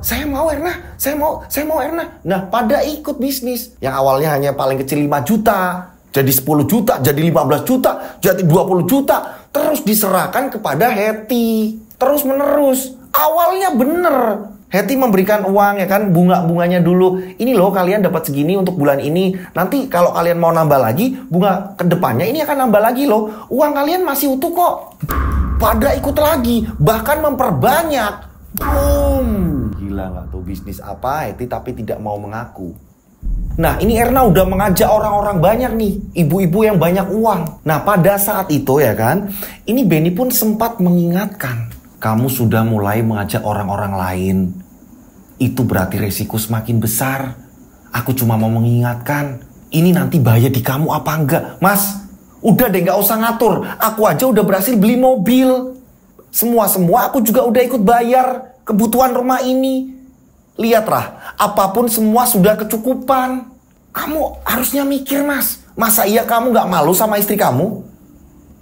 saya mau Erna, saya mau Erna. Nah, pada ikut bisnis yang awalnya hanya paling kecil 5 juta. Jadi 10 juta, jadi 15 juta, jadi 20 juta. Terus diserahkan kepada Hetty. Terus menerus. Awalnya bener. Hetty memberikan uang ya kan, bunga-bunganya dulu. Ini loh kalian dapat segini untuk bulan ini. Nanti kalau kalian mau nambah lagi, bunga kedepannya ini akan nambah lagi loh. Uang kalian masih utuh kok. Pada ikut lagi, bahkan memperbanyak. Boom. Gila gak tuh bisnis apa Hetty tapi tidak mau mengaku. Nah, ini Erna udah mengajak orang-orang banyak nih, ibu-ibu yang banyak uang. Nah, pada saat itu ya kan, ini Benny pun sempat mengingatkan, kamu sudah mulai mengajak orang-orang lain. Itu berarti resiko semakin besar. Aku cuma mau mengingatkan, ini nanti bahaya di kamu apa enggak? Mas, udah deh gak usah ngatur. Aku aja udah berhasil beli mobil. Semua aku juga udah ikut bayar kebutuhan rumah ini. Lihatlah, apapun semua sudah kecukupan. Kamu harusnya mikir Mas. Masa iya kamu gak malu sama istri kamu?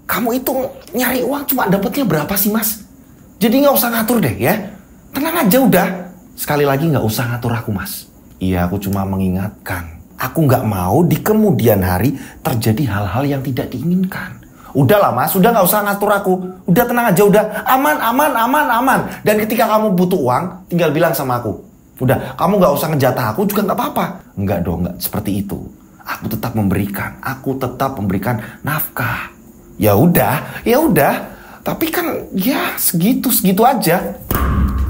Kamu itu nyari uang cuma dapatnya berapa sih Mas? Jadi gak usah ngatur deh ya. Tenang aja udah. Sekali lagi gak usah ngatur aku Mas. Iya, aku cuma mengingatkan. Aku gak mau di kemudian hari terjadi hal-hal yang tidak diinginkan. Udahlah Mas, udah gak usah ngatur aku. Udah tenang aja, udah aman. Dan ketika kamu butuh uang, tinggal bilang sama aku. Udah, kamu gak usah ngejatah aku juga gak apa-apa. Enggak dong, enggak seperti itu. Aku tetap memberikan nafkah. Ya udah. Tapi kan ya segitu aja.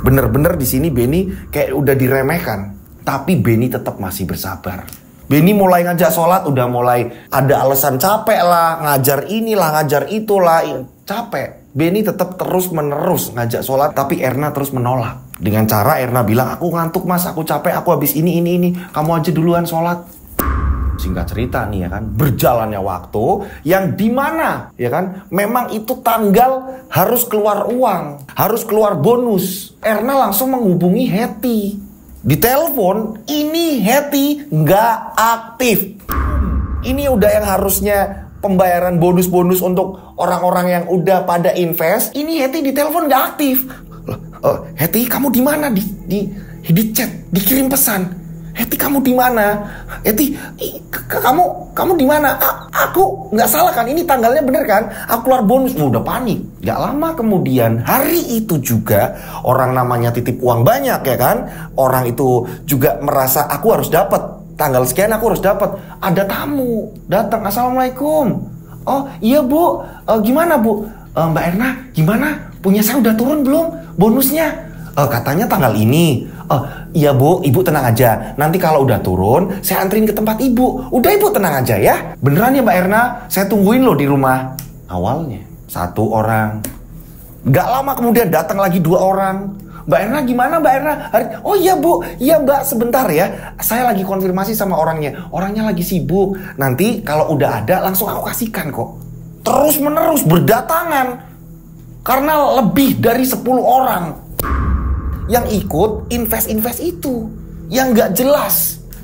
Bener-bener di sini Benny kayak udah diremehkan. Tapi Benny tetap masih bersabar. Benny mulai ngajak sholat, udah mulai ada alasan capek lah, ngajar inilah, ngajar itulah, capek. Benny tetap terus-menerus ngajak sholat, tapi Erna terus menolak. Dengan cara Erna bilang, aku ngantuk Mas, aku capek, aku habis ini. Kamu aja duluan sholat. Singkat cerita nih ya kan, berjalannya waktu yang dimana ya kan, memang itu tanggal harus keluar uang, harus keluar bonus. Erna langsung menghubungi Hetty. Di telepon, ini Hetty nggak aktif. Ini udah yang harusnya pembayaran bonus-bonus untuk orang-orang yang udah pada invest. Ini Hetty di telepon nggak aktif. Hetty, kamu di mana? Di chat, dikirim pesan. Hetty, kamu di mana? Hetty, kamu di mana? Aku nggak salah kan? Ini tanggalnya bener kan? Aku keluar bonus. Udah panik. Gak lama kemudian, hari itu juga orang namanya titip uang banyak ya kan? Orang itu juga merasa aku harus dapat. Tanggal sekian aku harus dapat. Ada tamu datang. Assalamualaikum. Oh iya Bu. Gimana Bu? Mbak Erna gimana? Punya saya udah turun belum bonusnya? Katanya tanggal ini. Iya Bu, Ibu tenang aja. Nanti kalau udah turun, saya anterin ke tempat Ibu. Udah Ibu tenang aja ya. Beneran ya Mbak Erna? Saya tungguin loh di rumah. Awalnya 1 orang. Gak lama kemudian datang lagi 2 orang. Mbak Erna gimana Mbak Erna? Oh iya Bu, iya Mbak sebentar ya. Saya lagi konfirmasi sama orangnya. Orangnya lagi sibuk. Nanti kalau udah ada langsung aku kasihkan kok. Terus menerus berdatangan. Karena lebih dari 10 orang yang ikut invest itu. Yang gak jelas.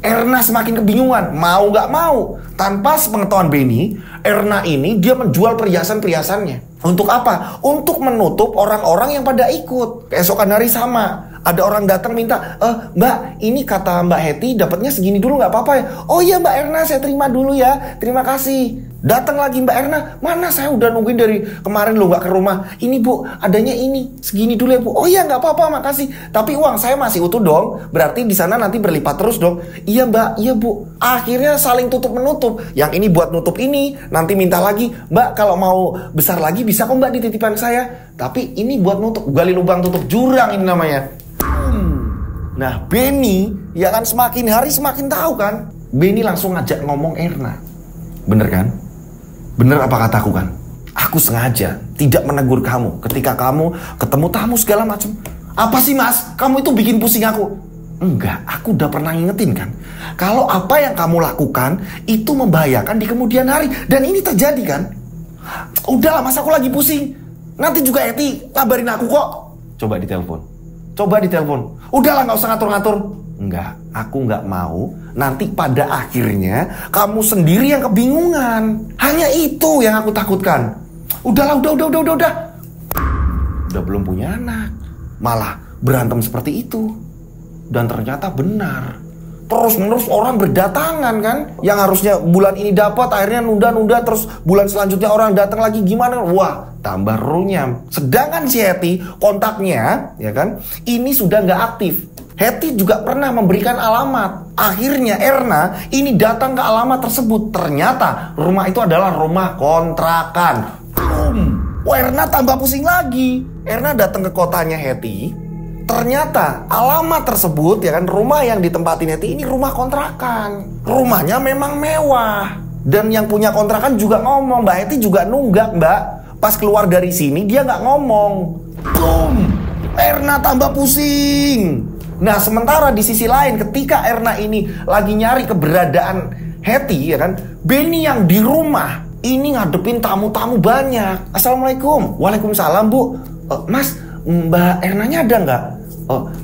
Erna semakin kebingungan. Mau gak mau. Tanpa sepengetahuan Benny, Erna ini dia menjual perhiasan-perhiasannya. Untuk apa? Untuk menutup orang-orang yang pada ikut. Keesokan hari sama. Ada orang datang minta, Mbak, ini kata Mbak Hetty dapatnya segini dulu nggak apa-apa ya? Oh iya Mbak Erna, saya terima dulu ya. Terima kasih. Datang lagi Mbak Erna, mana saya udah nungguin dari kemarin loh nggak ke rumah. Ini Bu, adanya ini segini dulu ya Bu. Oh iya nggak apa-apa, makasih. Tapi uang saya masih utuh dong. Berarti di sana nanti berlipat terus dong. Iya Mbak, iya Bu. Akhirnya saling tutup menutup. Yang ini buat nutup ini, nanti minta lagi, Mbak kalau mau besar lagi bisa kok Mbak dititipan saya. Tapi ini buat nutup, gali lubang tutup jurang ini namanya. Nah Benny ya kan semakin hari semakin tahu kan. Benny langsung ngajak ngomong Erna. Bener kan? Bener apa kataku kan? Aku sengaja tidak menegur kamu ketika kamu ketemu tamu segala macam. Apa sih Mas? Kamu itu bikin pusing aku. Enggak, aku udah pernah ngingetin kan. Kalau apa yang kamu lakukan itu membahayakan di kemudian hari. Dan ini terjadi kan. Udahlah Mas, aku lagi pusing. Nanti juga Hetty kabarin aku kok. Coba ditelepon. Udahlah gak usah ngatur-ngatur. Enggak, aku gak mau. Nanti pada akhirnya kamu sendiri yang kebingungan. Hanya itu yang aku takutkan. Udahlah, udah. Udah belum punya anak, malah berantem seperti itu. Dan ternyata benar. Terus menerus orang berdatangan kan. Yang harusnya bulan ini dapat, akhirnya nunda. Terus bulan selanjutnya orang datang lagi, gimana? Wah, tambah runyam. Sedangkan si Hetty kontaknya ya kan, ini sudah nggak aktif. Hetty juga pernah memberikan alamat. Akhirnya Erna ini datang ke alamat tersebut. Ternyata rumah itu adalah rumah kontrakan. Erna tambah pusing lagi. Erna datang ke kotanya Hetty. Ternyata alamat tersebut ya kan, rumah yang ditempatin Hetty ini rumah kontrakan. Rumahnya memang mewah. Dan yang punya kontrakan juga ngomong, Mbak Hetty juga nunggak Mbak. Pas keluar dari sini dia nggak ngomong. Erna tambah pusing. Nah sementara di sisi lain ketika Erna ini lagi nyari keberadaan Hetty ya kan, Benny yang di rumah ini ngadepin tamu-tamu banyak. Assalamualaikum. Waalaikumsalam Bu. Mas, Mbak Ernanya ada nggak?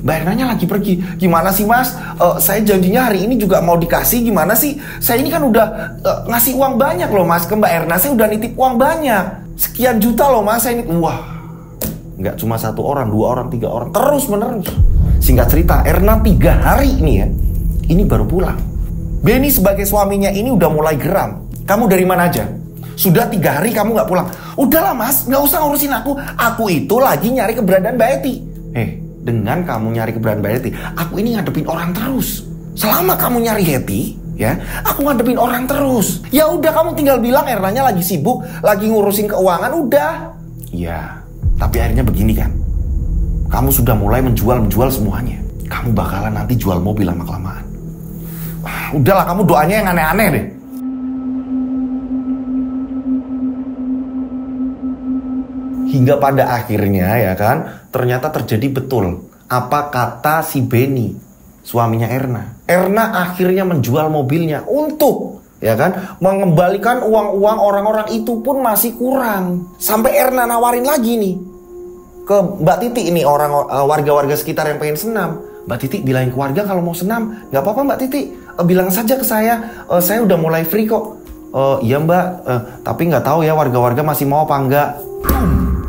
Mbak Ernanya lagi pergi. Gimana sih Mas? Saya janjinya hari ini juga mau dikasih. Gimana sih? Saya ini kan udah ngasih uang banyak loh Mas ke Mbak Erna. Saya udah nitip uang banyak. Sekian juta loh Mas. Saya ini, wah, nggak cuma 1 orang, 2 orang, 3 orang, terus menerus. Singkat cerita, Erna 3 hari ini ya, ini baru pulang. Benny sebagai suaminya ini udah mulai geram. Kamu dari mana aja? Sudah 3 hari kamu nggak pulang. Udahlah Mas, nggak usah ngurusin aku. Aku itu lagi nyari keberadaan Mbak Hetty. Dengan kamu nyari keberadaan Mbak Hetty, aku ini ngadepin orang terus. Selama kamu nyari Hetty, ya, aku ngadepin orang terus. Ya udah, kamu tinggal bilang Ernanya lagi sibuk, lagi ngurusin keuangan, udah. Ya, tapi akhirnya begini kan. Kamu sudah mulai menjual semuanya. Kamu bakalan nanti jual mobil lama-kelamaan. Udahlah, kamu doanya yang aneh-aneh deh. Hingga pada akhirnya ya kan, ternyata terjadi betul apa kata si Benny, suaminya Erna. Erna akhirnya menjual mobilnya untuk ya kan mengembalikan uang-uang orang-orang itu pun masih kurang. Sampai Erna nawarin lagi nih ke Mbak Titi ini, orang warga-warga sekitar yang pengen senam. Mbak Titi bilangin ke warga kalau mau senam, nggak apa-apa Mbak Titi, bilang saja ke saya udah mulai free kok. Iya Mbak, tapi nggak tahu ya warga-warga masih mau apa enggak.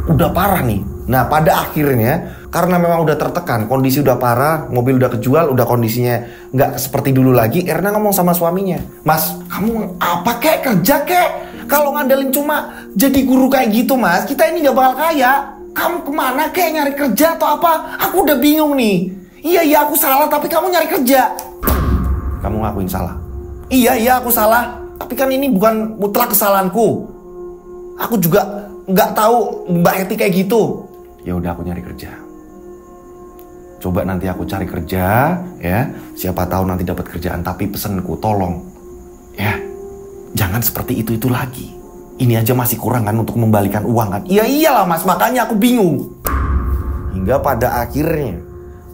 Udah parah nih. Nah pada akhirnya karena memang udah tertekan, kondisi udah parah, mobil udah kejual, udah kondisinya nggak seperti dulu lagi. Erna ngomong sama suaminya, Mas, kamu apa kek, kerja kek? Kalau ngandelin cuma jadi guru kayak gitu Mas, kita ini nggak bakal kaya. Kamu kemana kek, nyari kerja atau apa? Aku udah bingung nih. Iya aku salah, tapi kamu nyari kerja. Kamu ngakuin salah. Iya aku salah, tapi kan ini bukan mutlak kesalahanku. Aku juga nggak tahu Mbak Hetty kayak gitu. Ya udah, aku nyari kerja. Coba nanti aku cari kerja ya. Siapa tahu nanti dapat kerjaan, tapi pesenku tolong ya, jangan seperti itu lagi. Ini aja masih kurang kan untuk membalikan uang kan. Iya iyalah Mas, makanya aku bingung. Hingga pada akhirnya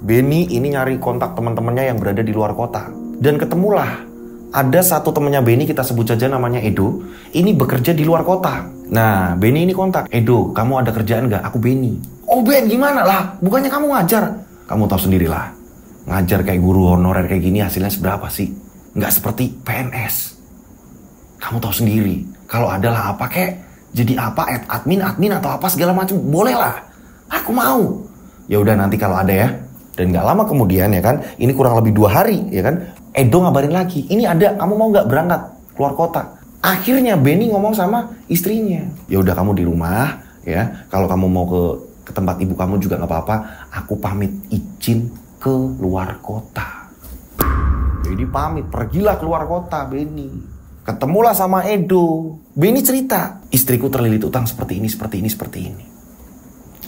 Benny ini nyari kontak teman-temannya yang berada di luar kota. Dan ketemulah ada satu temannya Benny, kita sebut saja namanya Edo. Ini bekerja di luar kota. Nah, Benny ini kontak, Edo, kamu ada kerjaan nggak? Aku Benny. Oh Ben, gimana lah? Bukannya kamu ngajar? Kamu tahu sendirilah, ngajar kayak guru honorer kayak gini hasilnya seberapa sih? Nggak seperti PNS. Kamu tahu sendiri, kalau adalah apa kek, jadi apa, admin atau apa segala macam, boleh lah. Aku mau. Ya udah nanti kalau ada ya. Dan gak lama kemudian ya kan, ini kurang lebih 2 hari ya kan, Edo ngabarin lagi, ini ada, kamu mau gak berangkat keluar kota? Akhirnya Benny ngomong sama istrinya, ya udah kamu di rumah ya, kalau kamu mau ke tempat ibu kamu juga gak apa-apa, aku pamit izin ke luar kota. Jadi pamit, pergilah keluar kota Benny. Ketemulah sama Edo. Benny cerita, istriku terlilit utang seperti ini.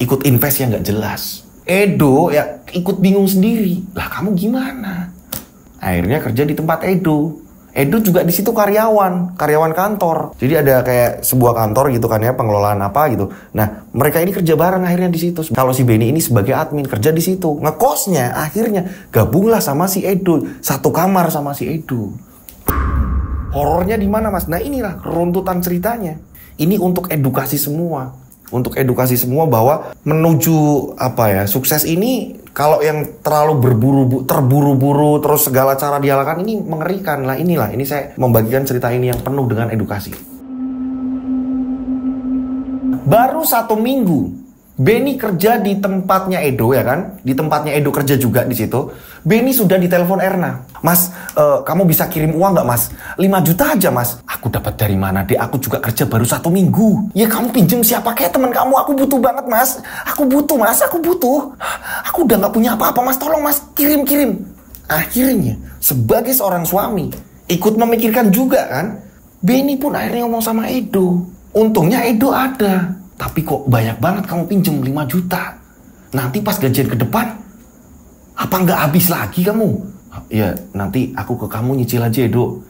Ikut invest yang gak jelas. Edo ya ikut bingung sendiri. Lah kamu gimana? Akhirnya kerja di tempat Edo. Edo juga di situ karyawan kantor. Jadi ada kayak sebuah kantor gitu kan ya, pengelolaan apa gitu. Nah, mereka ini kerja bareng akhirnya di situ. Kalau si Benny ini sebagai admin kerja di situ. Ngekosnya akhirnya gabunglah sama si Edo, satu kamar sama si Edo. Horornya di mana, Mas? Nah, inilah runtutan ceritanya. Ini untuk edukasi semua. Untuk edukasi semua bahwa menuju sukses ini, kalau yang terlalu terburu-buru terus segala cara dihalalkan ini mengerikan lah. Ini saya membagikan cerita ini yang penuh dengan edukasi. Baru 1 minggu Benny kerja di tempatnya Edo ya kan, di tempatnya Edo kerja juga di situ. Benny sudah ditelepon Erna, Mas, kamu bisa kirim uang nggak Mas? 5 juta aja Mas. Aku dapat dari mana deh? Aku juga kerja baru 1 minggu. Ya kamu pinjem siapa kayak teman kamu? Aku butuh banget Mas. Aku butuh Mas. Aku udah nggak punya apa-apa Mas. Tolong Mas kirim. Akhirnya sebagai seorang suami ikut memikirkan juga kan. Benny pun akhirnya ngomong sama Edo. Untungnya Edo ada. Tapi kok banyak banget kamu pinjem 5 juta. Nanti pas gajian ke depan, apa nggak habis lagi kamu? Ya nanti aku ke kamu nyicil aja Edo.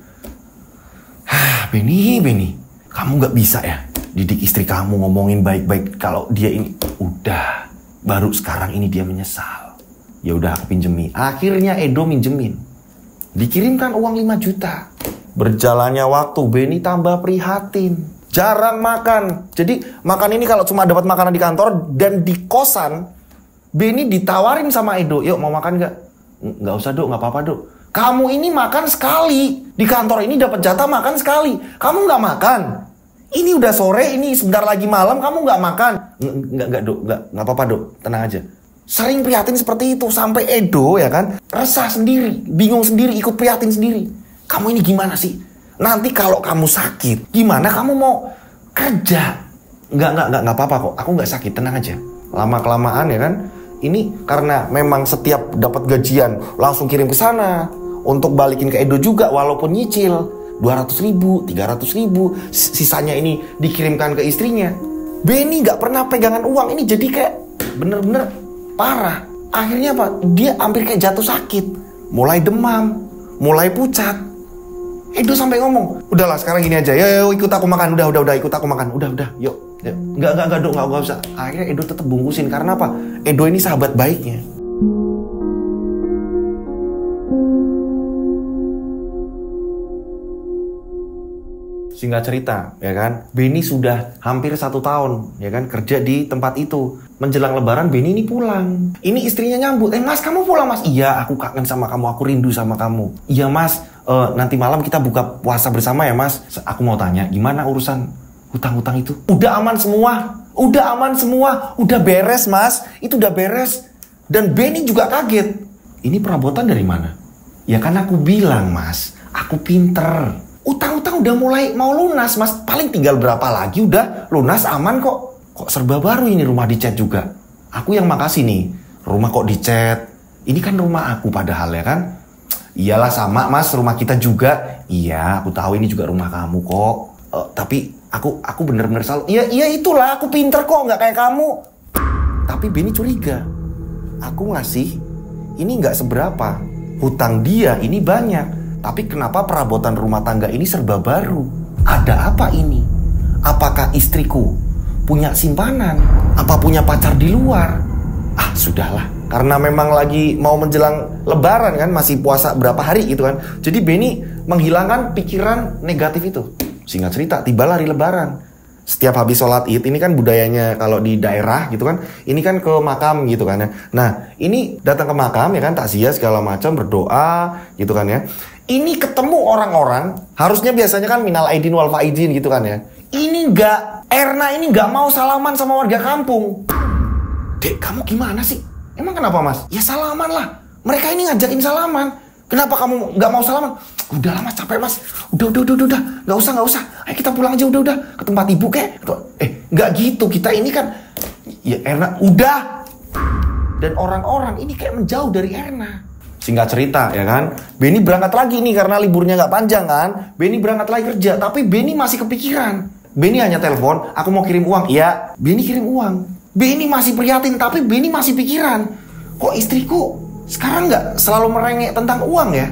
Benny, kamu nggak bisa ya didik istri kamu, ngomongin baik-baik kalau dia ini. Udah, baru sekarang ini dia menyesal. Ya udah aku pinjemin. Akhirnya Edo minjemin. Dikirimkan uang 5 juta. Berjalannya waktu, Benny tambah prihatin. Jarang makan. Jadi makan ini kalau cuma dapat makanan di kantor dan di kosan, Benny ditawarin sama Edo, yuk mau makan gak? Nggak usah Dok, nggak apa-apa Dok. Kamu ini makan sekali. Di kantor ini dapat jatah makan sekali. Kamu nggak makan. Ini udah sore, ini sebentar lagi malam, kamu nggak makan. Nggak Dok, nggak apa-apa Dok, tenang aja. Sering prihatin seperti itu, sampai Edo ya kan, resah sendiri, bingung sendiri, ikut prihatin sendiri. Kamu ini gimana sih? Nanti kalau kamu sakit, gimana kamu mau kerja? Nggak apa-apa kok. Aku nggak sakit, tenang aja. Lama-kelamaan ya kan. Ini karena memang setiap dapat gajian langsung kirim ke sana. Untuk balikin ke Edo juga walaupun nyicil. 200.000, 300.000. Sisanya ini dikirimkan ke istrinya. Benny nggak pernah pegangan uang. Ini jadi kayak bener-bener parah. Akhirnya apa? Dia hampir kayak jatuh sakit. Mulai demam, mulai pucat. Edo sampai ngomong, udahlah sekarang gini aja, yo ikut aku makan, udah ikut aku makan, udah, yuk. Enggak Dok, enggak usah. Akhirnya Edo tetap bungkusin, karena apa? Edo ini sahabat baiknya. Singkat cerita, ya kan, Benny sudah hampir 1 tahun, ya kan, kerja di tempat itu. Menjelang Lebaran, Benny ini pulang. Ini istrinya nyambut, Mas kamu pulang Mas? Iya, aku kangen sama kamu, aku rindu sama kamu. Iya Mas, nanti malam kita buka puasa bersama ya Mas. Aku mau tanya, gimana urusan hutang-hutang itu? Udah aman semua, udah beres Mas. Itu udah beres. Dan Benny juga kaget. Ini perabotan dari mana? Ya kan aku bilang Mas, aku pinter. Utang-utang udah mulai mau lunas Mas. Paling tinggal berapa lagi udah lunas, aman kok. Kok serba baru ini rumah dicat juga. Aku yang makasih nih, rumah kok dicat. Ini kan rumah aku padahal ya kan. Iyalah sama Mas, rumah kita juga. Iya, aku tahu ini juga rumah kamu kok. Tapi aku bener-bener salah. Iya itulah, aku pinter kok, nggak kayak kamu. Tapi Benny curiga. Aku ngasih, ini nggak seberapa. Hutang dia ini banyak. Tapi kenapa perabotan rumah tangga ini serba baru? Ada apa ini? Apakah istriku punya simpanan? Apa punya pacar di luar? sudahlah. Karena memang lagi mau menjelang lebaran kan, masih puasa berapa hari gitu kan. Jadi Benny menghilangkan pikiran negatif itu. Singkat cerita, tibalah hari lebaran. Setiap habis sholat id, ini kan budayanya kalau di daerah gitu kan, ini kan ke makam gitu kan ya. Nah, ini datang ke makam ya kan, takziah segala macam, berdoa gitu kan ya. Ini ketemu orang-orang, harusnya biasanya kan minal aidin wal faizin gitu kan ya. Ini Erna ini nggak mau salaman sama warga kampung. Dek, kamu gimana sih? Emang kenapa mas? Ya salaman lah. Mereka ini ngajakin salaman. Kenapa kamu nggak mau salaman? Udahlah mas, capek mas. Udah. Nggak usah. Ayo kita pulang aja, udah. Ke tempat ibu kek. Nggak gitu. Kita ini kan, ya Erna, udah. Dan orang-orang ini kayak menjauh dari Erna. Singkat cerita ya kan, Benny berangkat lagi nih karena liburnya nggak panjang kan. Benny berangkat lagi kerja, tapi Benny masih kepikiran. Benny hanya telepon, aku mau kirim uang. Iya, Benny kirim uang. Benny masih prihatin, tapi Benny masih pikiran. Kok istriku sekarang nggak selalu merengek tentang uang ya?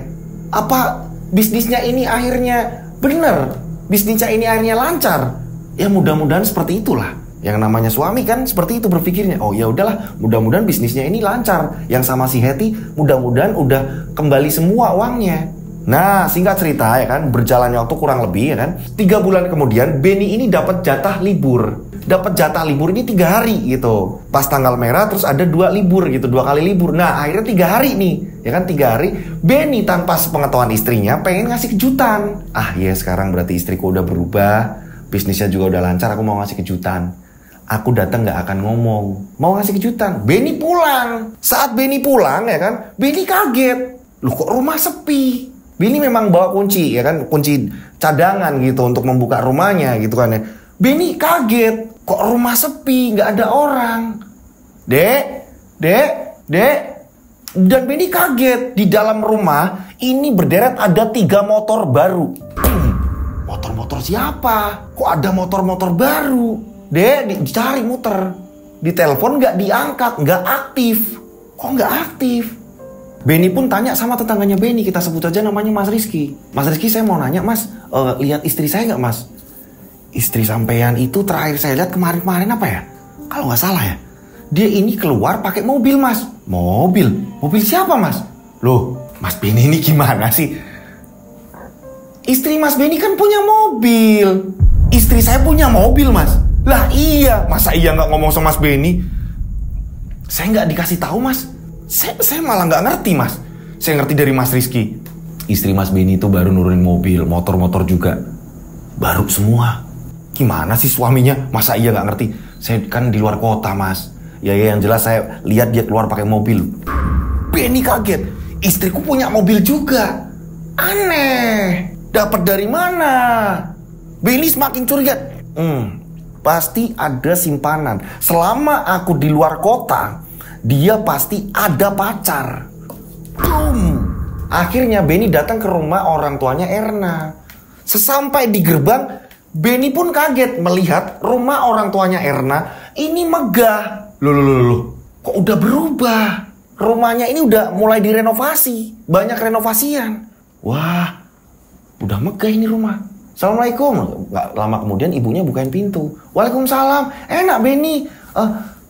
Apa bisnisnya ini akhirnya bener? Bisnisnya ini akhirnya lancar? Ya mudah-mudahan seperti itulah. Yang namanya suami kan seperti itu berpikirnya. Oh ya udahlah, mudah-mudahan bisnisnya ini lancar. Yang sama si Hetty mudah-mudahan udah kembali semua uangnya. Nah, singkat cerita ya kan, berjalannya waktu kurang lebih ya kan, 3 bulan kemudian Benny ini dapat jatah libur. Dapat jatah libur ini 3 hari gitu. Pas tanggal merah terus ada 2 libur gitu, 2 kali libur. Nah, akhirnya 3 hari nih. Ya kan 3 hari, Benny tanpa sepengetahuan istrinya pengen ngasih kejutan. Ah iya, sekarang berarti istriku udah berubah, bisnisnya juga udah lancar, aku mau ngasih kejutan. Aku datang gak akan ngomong, mau ngasih kejutan. Benny pulang. Saat Benny pulang ya kan, Benny kaget. Loh kok rumah sepi? Benny memang bawa kunci ya kan, kunci cadangan gitu untuk membuka rumahnya gitu kan ya. Benny kaget, kok rumah sepi, gak ada orang. Dek. Dan Benny kaget, di dalam rumah ini berderet ada 3 motor baru. Motor-motor siapa? Kok ada motor-motor baru? Dek, dicari muter. Ditelepon gak diangkat, gak aktif. Kok gak aktif? Benny pun tanya sama tetangganya Benny, kita sebut aja namanya Mas Rizky. Mas Rizky, saya mau nanya mas, lihat istri saya gak mas? Istri sampean itu terakhir saya lihat kemarin-kemarin apa ya? Kalau gak salah ya, dia ini keluar pakai mobil mas. Mobil? Mobil siapa mas? Loh, Mas Benny ini gimana sih? Istri Mas Benny kan punya mobil. Istri saya punya mobil mas. Lah iya, masa iya nggak ngomong sama Mas Benny? Saya nggak dikasih tahu mas. Saya malah nggak ngerti mas. Saya ngerti dari Mas Rizky. Istri Mas Benny itu baru nurunin mobil, motor-motor juga baru semua. Gimana sih suaminya? Masa iya nggak ngerti? Saya kan di luar kota mas. Ya yang jelas saya lihat dia keluar pakai mobil. Benny kaget. Istriku punya mobil juga. Aneh. Dapat dari mana? Benny semakin curiga. Pasti ada simpanan. Selama aku di luar kota, dia pasti ada pacar. Akhirnya Benny datang ke rumah orang tuanya Erna. Sesampai di gerbang, Benny pun kaget melihat rumah orang tuanya Erna ini megah. Loh, kok udah berubah? Rumahnya ini udah mulai direnovasi, banyak renovasian. Wah, udah megah ini rumah. Assalamualaikum. Gak lama kemudian ibunya bukain pintu. Waalaikumsalam. Enak Benny.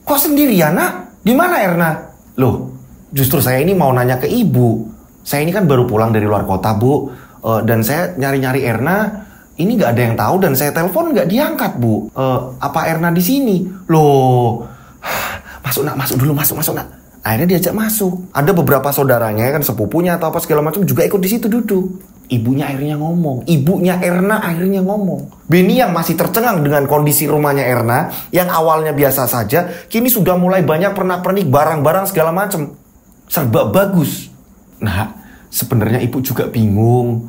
Kok sendirian nak? Di mana Erna? Loh, justru saya ini mau nanya ke ibu. Saya ini kan baru pulang dari luar kota bu. Dan saya nyari-nyari Erna. Ini gak ada yang tahu dan saya telepon gak diangkat bu. Apa Erna di sini? Loh, masuk dulu nak. Akhirnya diajak masuk. Ada beberapa saudaranya kan, sepupunya atau apa segala macam juga ikut di situ duduk. Ibunya akhirnya ngomong. Ibunya Erna akhirnya ngomong. Benny yang masih tercengang dengan kondisi rumahnya Erna, yang awalnya biasa saja, kini sudah mulai banyak pernak-pernik, barang-barang segala macam. Serba bagus. Nah, sebenarnya ibu juga bingung.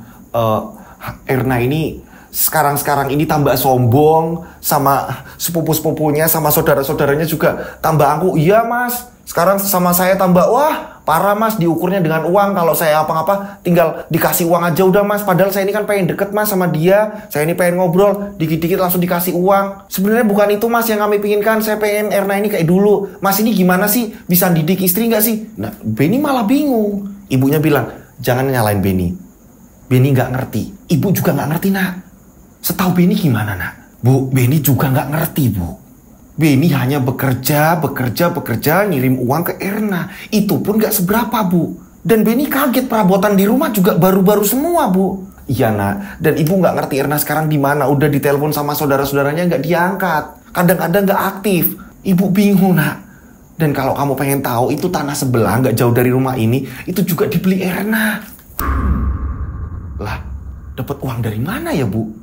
Erna ini sekarang ini tambah sombong, sama sepupu-sepupunya, sama saudara-saudaranya juga tambah angkuh. Iya mas, sekarang sama saya tambah, wah parah mas, diukurnya dengan uang. Kalau saya apa-apa tinggal dikasih uang aja udah mas. Padahal saya ini kan pengen deket mas sama dia. Saya ini pengen ngobrol, dikit-dikit langsung dikasih uang. Sebenarnya bukan itu mas yang kami pinginkan. Saya pengen Erna ini kayak dulu. Mas ini gimana sih, bisa didik istri gak sih? Nah Benny malah bingung. Ibunya bilang, jangan nyalain Benny. Benny gak ngerti. Ibu juga gak ngerti nak. Setahu Benny gimana nak? Bu, Benny juga gak ngerti bu. Beni hanya bekerja, ngirim uang ke Erna. Itu pun gak seberapa, Bu. Dan Beni kaget perabotan di rumah juga baru-baru semua, Bu. Iya, Nak. Dan Ibu gak ngerti Erna sekarang di mana. Udah ditelepon sama saudara-saudaranya gak diangkat. Kadang-kadang gak aktif. Ibu bingung, Nak. Dan kalau kamu pengen tahu, itu tanah sebelah gak jauh dari rumah ini, itu juga dibeli Erna. Lah, dapat uang dari mana ya, Bu?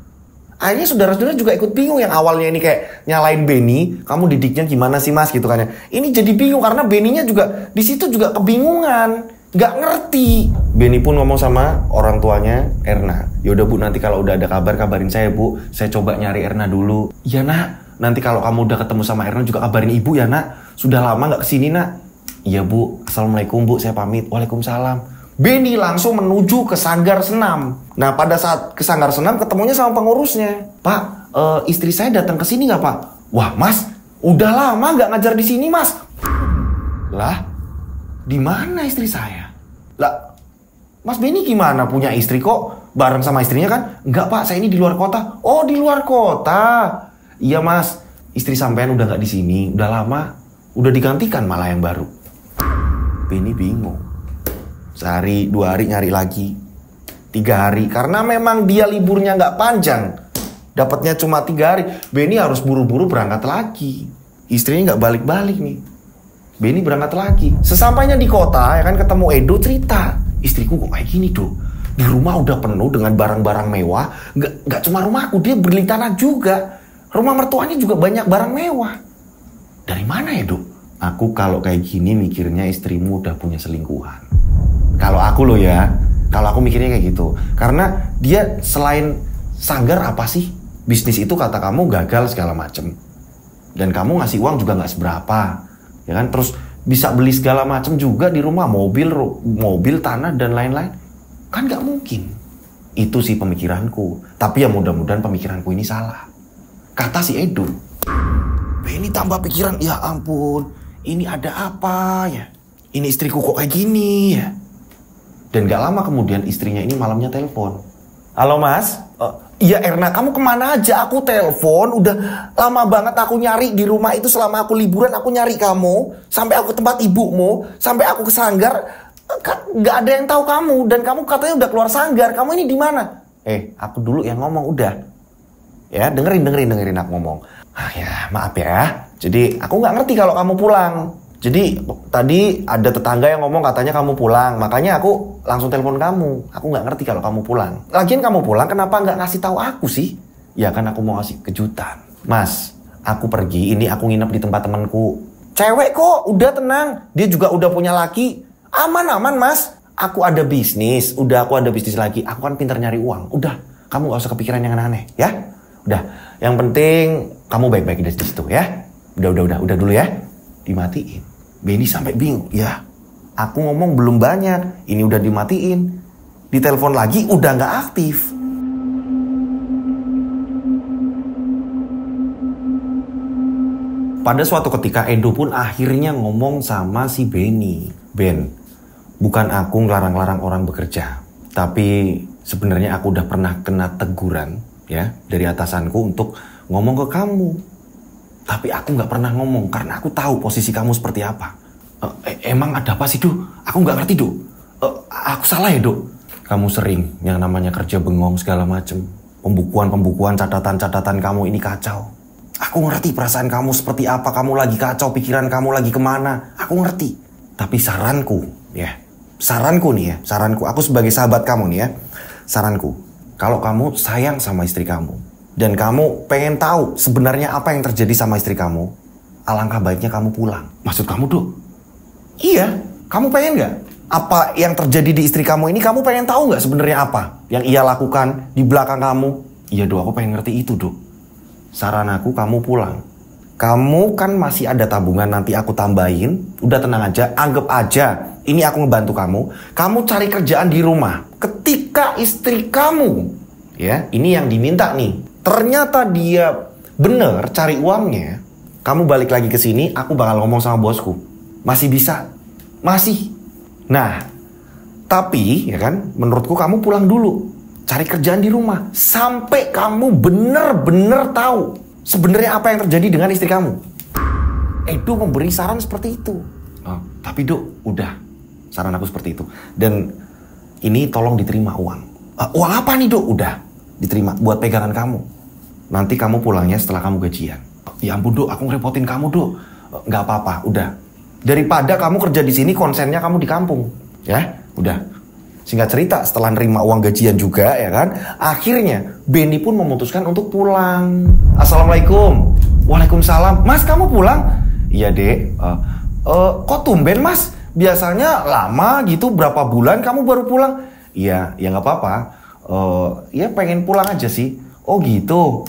Akhirnya saudara-saudara juga ikut bingung. Yang awalnya ini kayak nyalain Beni, kamu didiknya gimana sih, Mas, gitu kan ya. Ini jadi bingung karena Beninya juga di situ juga kebingungan, nggak ngerti. Beni pun ngomong sama orang tuanya Erna. Yaudah, Bu, nanti kalau udah ada kabar kabarin saya, Bu. Saya coba nyari Erna dulu. Iya, Nak. Nanti kalau kamu udah ketemu sama Erna juga kabarin Ibu ya, Nak. Sudah lama nggak kesini, Nak. Iya, Bu. Assalamualaikum, Bu. Saya pamit. Waalaikumsalam. Beni langsung menuju ke sanggar senam. Nah, pada saat ke sanggar senam ketemunya sama pengurusnya. Pak, istri saya datang ke sini nggak, Pak? Wah, Mas, udah lama nggak ngajar di sini, Mas. Lah, di mana istri saya? Lah, Mas Beni gimana punya istri kok bareng sama istrinya kan? Enggak, Pak, saya ini di luar kota. Oh, di luar kota. Iya, Mas, istri sampean udah nggak di sini, udah lama, udah digantikan malah yang baru. Beni bingung. Sehari, 2 hari nyari lagi, 3 hari. Karena memang dia liburnya nggak panjang. Dapatnya cuma 3 hari. Beni harus buru-buru berangkat lagi. Istrinya nggak balik-balik nih. Beni berangkat lagi. Sesampainya di kota, ya kan, ketemu Edo, cerita. Istriku kok kayak gini, Do. Di rumah udah penuh dengan barang-barang mewah. Nggak cuma rumahku, dia beli tanah juga. Rumah mertuanya juga banyak barang mewah. Dari mana ya, Do? Aku kalau kayak gini mikirnya istrimu udah punya selingkuhan. Kalau aku loh ya, kalau aku mikirnya kayak gitu. Karena dia selain sanggar apa sih? Bisnis itu kata kamu gagal segala macem. Dan kamu ngasih uang juga gak seberapa. Ya kan? Terus bisa beli segala macem juga di rumah. Mobil, tanah, dan lain-lain. Kan gak mungkin. Itu sih pemikiranku. Tapi ya mudah-mudahan pemikiranku ini salah. Kata si Edo. Ini tambah pikiran, ya ampun. Ini ada apa ya? Ini istriku kok kayak gini ya? Dan gak lama kemudian istrinya ini malamnya telepon. Halo, Mas? Iya, Erna, kamu kemana aja? Aku telepon, udah lama banget aku nyari di rumah itu. Selama aku liburan aku nyari kamu. Sampai aku ke tempat ibumu, sampai aku ke sanggar. Gak ada yang tahu kamu. Dan kamu katanya udah keluar sanggar. Kamu ini di mana? Aku dulu yang ngomong, udah. Ya, dengerin aku ngomong. Ya, maaf ya. Jadi aku gak ngerti kalau kamu pulang. Jadi tadi ada tetangga yang ngomong katanya kamu pulang. Makanya aku langsung telepon kamu. Aku gak ngerti kalau kamu pulang. Lagian kamu pulang kenapa gak ngasih tahu aku sih? Ya kan aku mau ngasih kejutan. Mas, aku pergi. Ini aku nginep di tempat temanku. Cewek kok, udah tenang. Dia juga udah punya laki. Aman-aman, Mas. Aku ada bisnis. Aku ada bisnis lagi. Aku kan pintar nyari uang. Udah, kamu gak usah kepikiran yang aneh-aneh ya. Udah, yang penting kamu baik-baik di situ ya. Udah dulu ya. Dimatiin. Beni sampai bingung. Ya, aku ngomong belum banyak. Ini udah dimatiin. Ditelepon lagi udah gak aktif. Pada suatu ketika Edo pun akhirnya ngomong sama si Beni. Ben, bukan aku ngelarang-larang orang bekerja. Tapi sebenarnya aku udah pernah kena teguran ya dari atasanku untuk ngomong ke kamu. Tapi aku gak pernah ngomong karena aku tahu posisi kamu seperti apa. Emang ada apa sih, Do? Aku gak ngerti, Do. Aku salah ya, Do? Kamu sering yang namanya kerja bengong segala macem. Pembukuan, catatan kamu ini kacau. Aku ngerti perasaan kamu seperti apa. Kamu lagi kacau, pikiran kamu lagi kemana. Aku ngerti. Tapi saranku nih ya. Aku sebagai sahabat kamu nih ya. Saranku, kalau kamu sayang sama istri kamu dan kamu pengen tahu sebenarnya apa yang terjadi sama istri kamu, alangkah baiknya kamu pulang. Maksud kamu, Do? Iya, kamu pengen gak? Apa yang terjadi di istri kamu ini, kamu pengen tahu gak sebenarnya apa yang ia lakukan di belakang kamu? Iya, Do, aku pengen ngerti itu, Do. Saran aku, kamu pulang. Kamu kan masih ada tabungan, nanti aku tambahin. Udah tenang aja, anggap aja ini aku ngebantu kamu. Kamu cari kerjaan di rumah. Ketika istri kamu, ya, ini yang diminta nih, ternyata dia bener cari uangnya, kamu balik lagi ke sini, aku bakal ngomong sama bosku. Masih bisa? Masih. Nah, tapi ya kan, menurutku kamu pulang dulu. Cari kerjaan di rumah. Sampai kamu bener-bener tahu sebenarnya apa yang terjadi dengan istri kamu. Edo memberi saran seperti itu. Oh, tapi Dok, udah. Saran aku seperti itu. Dan ini tolong diterima uang. Uang apa nih Dok? Udah, diterima. Buat pegangan kamu. Nanti kamu pulangnya setelah kamu gajian. Ya ampun Dok, aku ngerepotin kamu Dok. Nggak apa-apa, udah. Daripada kamu kerja di sini, konsennya kamu di kampung. Ya, udah. Singkat cerita, setelah nerima uang gajian juga, ya kan, akhirnya Benny pun memutuskan untuk pulang. Assalamualaikum. Waalaikumsalam. Mas, kamu pulang? Iya, Dek. Kok tumben, Mas? Biasanya lama gitu, berapa bulan kamu baru pulang? Iya, ya nggak apa-apa. Ya pengen pulang aja sih. Oh gitu.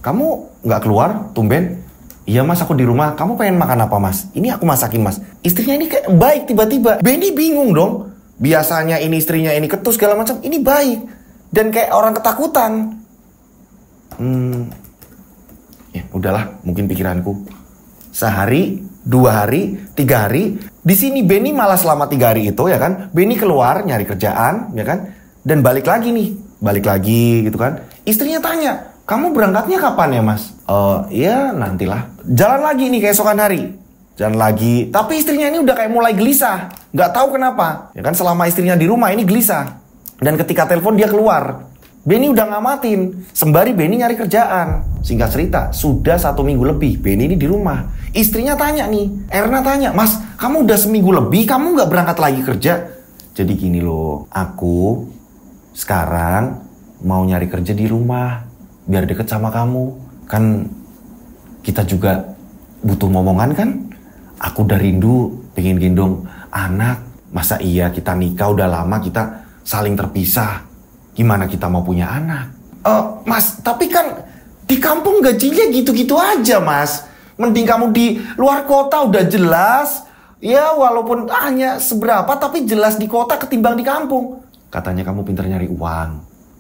Kamu nggak keluar, tumben? Iya Mas, aku di rumah. Kamu pengen makan apa Mas? Ini aku masakin Mas. Istrinya ini kayak baik tiba-tiba. Benny bingung dong. Biasanya ini istrinya ini ketus segala macam. Ini baik. Dan kayak orang ketakutan. Ya udahlah, mungkin pikiranku. Sehari, 2 hari, 3 hari. Di sini Benny malah selama 3 hari itu ya kan. Benny keluar nyari kerjaan ya kan. Dan balik lagi nih. Balik lagi gitu kan. Istrinya tanya, kamu berangkatnya kapan ya Mas? Ya nantilah. Jalan lagi nih keesokan hari. Jalan lagi. Tapi istrinya ini udah kayak mulai gelisah. Nggak tahu kenapa. Ya kan selama istrinya di rumah ini gelisah. Dan ketika telepon dia keluar. Benny udah ngamatin. Sembari Benny nyari kerjaan. Singkat cerita, sudah 1 minggu lebih Benny ini di rumah. Istrinya tanya nih. Erna tanya, Mas kamu udah seminggu lebih kamu nggak berangkat lagi kerja? Jadi gini loh. Aku sekarang mau nyari kerja di rumah. Biar deket sama kamu. Kan kita juga butuh momongan kan? Aku udah rindu pengen gendong anak. Masa iya kita nikah udah lama kita saling terpisah. Gimana kita mau punya anak? Mas, tapi kan di kampung gajinya gitu-gitu aja Mas. Mending kamu di luar kota udah jelas. Ya walaupun hanya seberapa tapi jelas di kota ketimbang di kampung. Katanya kamu pintar nyari uang.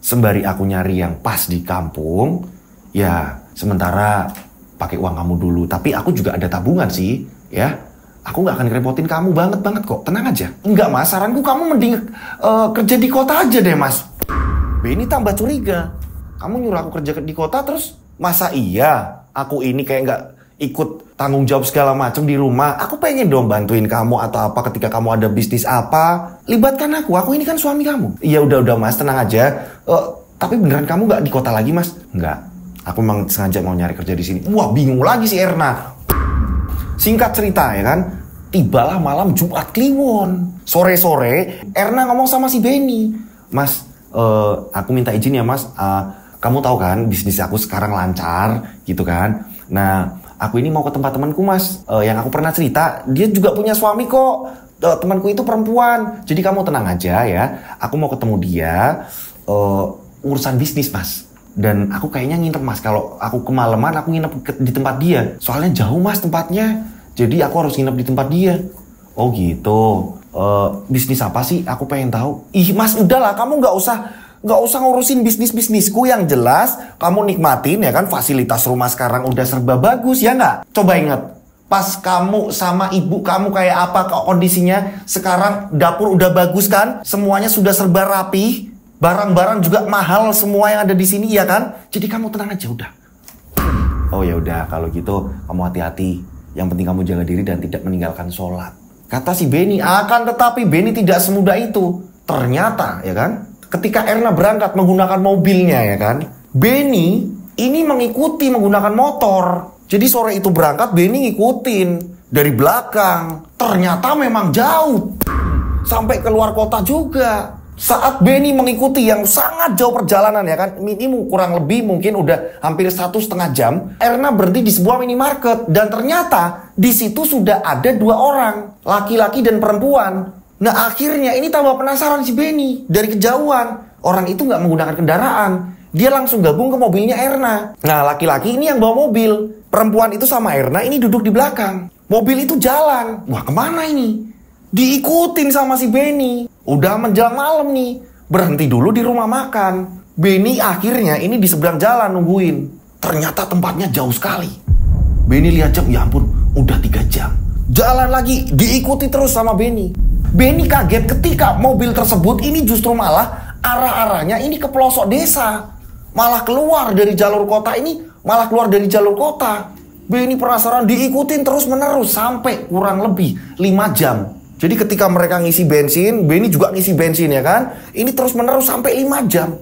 Sembari aku nyari yang pas di kampung. Ya sementara pakai uang kamu dulu. Tapi aku juga ada tabungan sih. Ya, aku gak akan ngerepotin kamu banget kok. Tenang aja. Enggak Mas, saranku kamu mending kerja di kota aja deh Mas. Benny tambah curiga. Kamu nyuruh aku kerja di kota terus masa iya aku ini kayak gak ikut tanggung jawab segala macam di rumah. Aku pengen dong bantuin kamu atau apa ketika kamu ada bisnis apa. Libatkan aku ini kan suami kamu. Iya udah Mas, tenang aja. Tapi beneran kamu gak di kota lagi Mas? Enggak. Aku memang sengaja mau nyari kerja di sini. Wah bingung lagi si Erna. Singkat cerita ya kan, tibalah malam Jumat Kliwon. Sore-sore, Erna ngomong sama si Benny. Mas, aku minta izin ya Mas. Kamu tahu kan bisnis aku sekarang lancar gitu kan. Nah, aku ini mau ke tempat temanku Mas. Yang aku pernah cerita, dia juga punya suami kok. Temanku itu perempuan. Jadi kamu tenang aja ya. Aku mau ketemu dia. Urusan bisnis Mas. Dan aku kayaknya nginep Mas. Kalau aku kemalaman aku nginep di tempat dia. Soalnya jauh Mas tempatnya. Jadi aku harus nginep di tempat dia. Oh gitu. Bisnis apa sih? Aku pengen tahu. Ih Mas udahlah, kamu gak usah ngurusin bisnisku. Yang jelas kamu nikmatin ya kan. Fasilitas rumah sekarang udah serba bagus ya nggak? Coba inget. Pas kamu sama ibu kamu kayak apa kondisinya. Sekarang dapur udah bagus kan? Semuanya sudah serba rapi. Barang-barang juga mahal semua yang ada di sini ya kan? Jadi kamu tenang aja udah. Oh ya udah kalau gitu kamu hati-hati. Yang penting kamu jaga diri dan tidak meninggalkan sholat. Kata si Benny, akan tetapi Benny tidak semudah itu. Ternyata ya kan, ketika Erna berangkat menggunakan mobilnya ya kan, Benny ini mengikuti menggunakan motor. Jadi sore itu berangkat Benny ngikutin dari belakang. Ternyata memang jauh. Sampai keluar kota juga. Saat Benny mengikuti yang sangat jauh perjalanan ya kan, minimum kurang lebih mungkin udah hampir 1,5 jam, Erna berhenti di sebuah minimarket dan ternyata di situ sudah ada 2 orang, laki-laki dan perempuan. Nah akhirnya ini tambah penasaran si Benny dari kejauhan. Orang itu nggak menggunakan kendaraan, dia langsung gabung ke mobilnya Erna. Nah laki-laki ini yang bawa mobil, perempuan itu sama Erna ini duduk di belakang. Mobil itu jalan, wah kemana ini? Diikutin sama si Benny. Udah menjelang malam nih. Berhenti dulu di rumah makan. Benny akhirnya ini di seberang jalan nungguin. Ternyata tempatnya jauh sekali. Benny lihat jam, ya ampun, udah 3 jam. Jalan lagi, diikuti terus sama Benny. Benny kaget ketika mobil tersebut ini justru malah arah-arahnya ini ke pelosok desa. Malah keluar dari jalur kota ini, malah keluar dari jalur kota. Benny penasaran, diikutin terus menerus sampai kurang lebih 5 jam. Jadi ketika mereka ngisi bensin, Benny juga ngisi bensin ya kan. Ini terus menerus sampai 5 jam.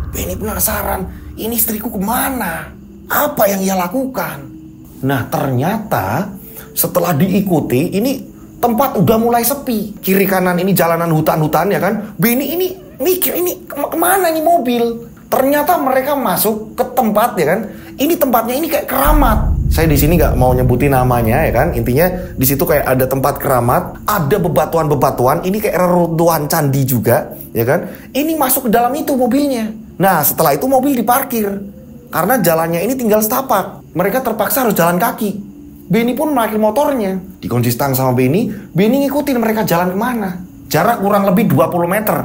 Benny penasaran, ini istriku kemana? Apa yang ia lakukan? Nah ternyata setelah diikuti, ini tempat udah mulai sepi. Kiri kanan ini jalanan hutan-hutan ya kan. Benny ini mikir, ini kemana ini mobil? Ternyata mereka masuk ke tempat ya kan. Ini tempatnya ini kayak keramat. Saya di sini nggak mau nyebutin namanya ya kan. Intinya di situ kayak ada tempat keramat, ada bebatuan-bebatuan. Ini kayak reruntuhan candi juga ya kan. Ini masuk ke dalam itu mobilnya. Nah setelah itu mobil diparkir karena jalannya ini tinggal setapak. Mereka terpaksa harus jalan kaki. Benny pun parkir motornya. Dikunci stang sama Benny ngikutin mereka jalan kemana. Jarak kurang lebih 20 meter.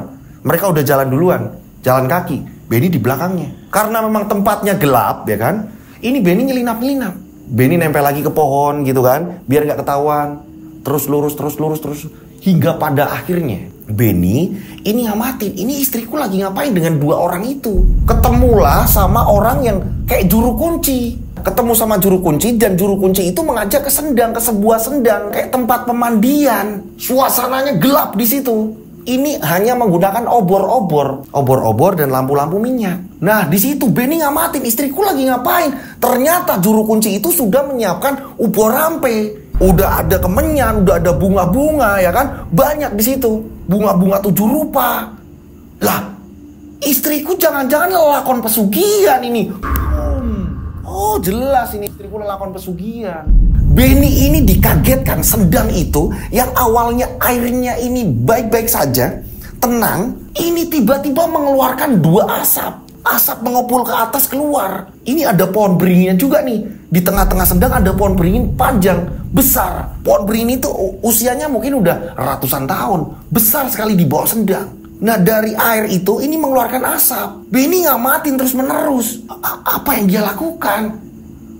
Mereka udah jalan duluan, jalan kaki. Benny di belakangnya. Karena memang tempatnya gelap ya kan. Ini Benny nyelinap-nyelinap. Benny nempel lagi ke pohon gitu kan, biar nggak ketahuan. Terus lurus. Hingga pada akhirnya Benny ini ngamatin, ini istriku lagi ngapain dengan 2 orang itu. Ketemulah sama orang yang kayak juru kunci. Ketemu sama juru kunci dan juru kunci itu mengajak ke sendang, ke sebuah sendang kayak tempat pemandian. Suasananya gelap di situ. Ini hanya menggunakan obor-obor dan lampu-lampu minyak. Nah, di situ Benny ngamatin, istriku lagi ngapain? Ternyata juru kunci itu sudah menyiapkan ubor rampe. Udah ada kemenyan, udah ada bunga-bunga ya kan? Banyak di situ. Bunga-bunga 7 rupa. Lah, istriku jangan-jangan lelakon pesugihan ini. Oh, jelas ini istriku lelakon pesugihan. Benny ini dikagetkan sendang itu yang awalnya airnya ini baik-baik saja, tenang, ini tiba-tiba mengeluarkan 2 asap. Asap mengepul ke atas keluar. Ini ada pohon beringinnya juga nih. Di tengah-tengah sendang ada pohon beringin panjang, besar. Pohon beringin itu usianya mungkin udah ratusan tahun. Besar sekali di bawah sendang. Nah dari air itu ini mengeluarkan asap. Benny ngamatin terus menerus. Apa yang dia lakukan?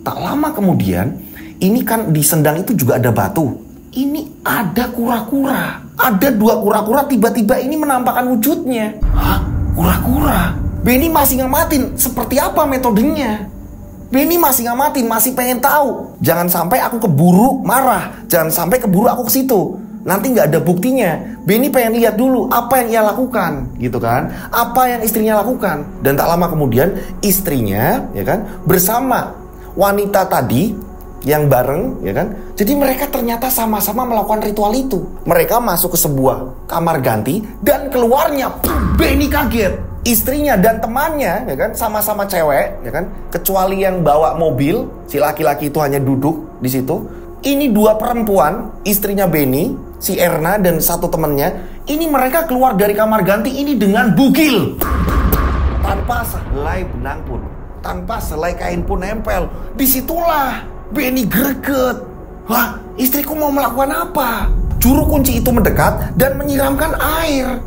Tak lama kemudian, ini kan di sendang itu juga ada batu. Ini ada kura-kura. Ada 2 kura-kura tiba-tiba ini menampakkan wujudnya. Hah? Kura-kura? Benny masih ngamatin seperti apa metodenya. Benny masih ngamatin, masih pengen tahu. Jangan sampai aku keburu marah. Jangan sampai keburu aku ke situ. Nanti nggak ada buktinya. Benny pengen lihat dulu apa yang ia lakukan, gitu kan? Apa yang istrinya lakukan. Dan tak lama kemudian istrinya, ya kan, bersama wanita tadi yang bareng, ya kan? Jadi mereka ternyata sama-sama melakukan ritual itu. Mereka masuk ke sebuah kamar ganti dan keluarnya, Benny kaget. Istrinya dan temannya, ya kan, sama-sama cewek, ya kan? Kecuali yang bawa mobil, si laki-laki itu hanya duduk di situ. Ini 2 perempuan, istrinya Benny, si Erna dan 1 temannya. Ini mereka keluar dari kamar ganti ini dengan bugil, tanpa sehelai benang pun, tanpa sehelai kain pun nempel. Disitulah Benny greget. Wah, istriku mau melakukan apa? Juru kunci itu mendekat dan menyiramkan air.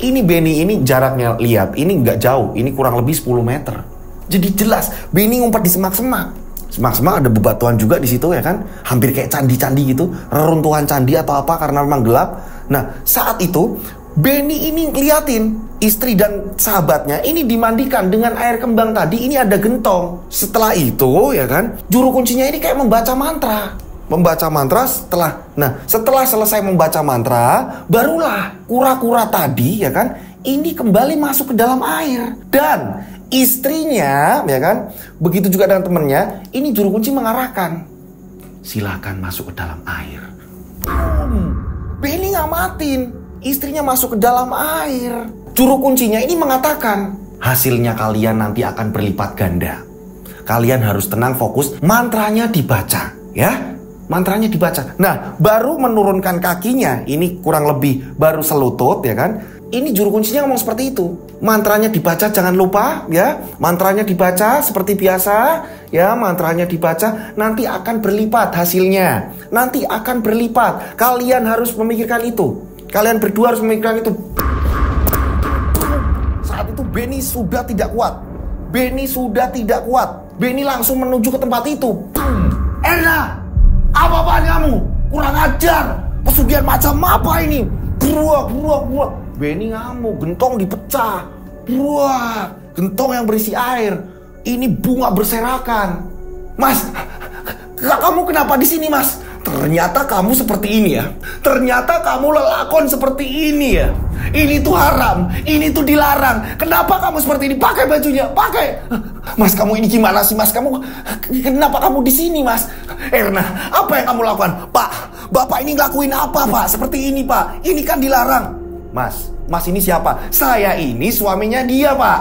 Ini Benny ini jaraknya lihat, ini nggak jauh, ini kurang lebih 10 meter. Jadi jelas Benny ngumpet di semak-semak. Semak-semak ada bebatuan juga di situ ya kan, hampir kayak candi-candi gitu, reruntuhan candi atau apa karena memang gelap. Nah saat itu Benny ini liatin istri dan sahabatnya ini dimandikan dengan air kembang tadi. Ini ada gentong. Setelah itu ya kan, juru kuncinya ini kayak membaca mantra. Setelah selesai membaca mantra, barulah kura-kura tadi ya kan, ini kembali masuk ke dalam air. Dan istrinya ya kan, begitu juga dengan temannya, ini juru kunci mengarahkan, silakan masuk ke dalam air. Benny ngamatin, istrinya masuk ke dalam air. Juru kuncinya ini mengatakan, hasilnya kalian nanti akan berlipat ganda. Kalian harus tenang, fokus, mantranya dibaca ya. Mantranya dibaca. Nah, baru menurunkan kakinya, ini kurang lebih baru selutut ya kan. Ini juru kuncinya ngomong seperti itu. Mantranya dibaca, jangan lupa ya. Mantranya dibaca seperti biasa ya. Mantranya dibaca, nanti akan berlipat hasilnya. Nanti akan berlipat. Kalian harus memikirkan itu. Kalian berdua harus memikirkan itu. Saat itu Benny sudah tidak kuat. Benny langsung menuju ke tempat itu. Erna, apa-apaan kamu? Kurang ajar. Pesugihan macam apa ini? Buak. Benny ngamuk, gentong dipecah. Buak, gentong yang berisi air. Ini bunga berserakan. Mas, kamu kenapa di sini, Mas? Ternyata kamu seperti ini ya. Ternyata kamu lelakon seperti ini ya. Ini tuh haram, ini tuh dilarang. Kenapa kamu seperti ini? Pakai bajunya, pakai. Mas, kamu ini gimana sih, Mas? Kenapa kamu di sini, Mas? Erna, apa yang kamu lakukan? Pak, Bapak ini ngelakuin apa, Pak? Seperti ini, Pak. Ini kan dilarang. Mas ini siapa? Saya ini suaminya dia, Pak.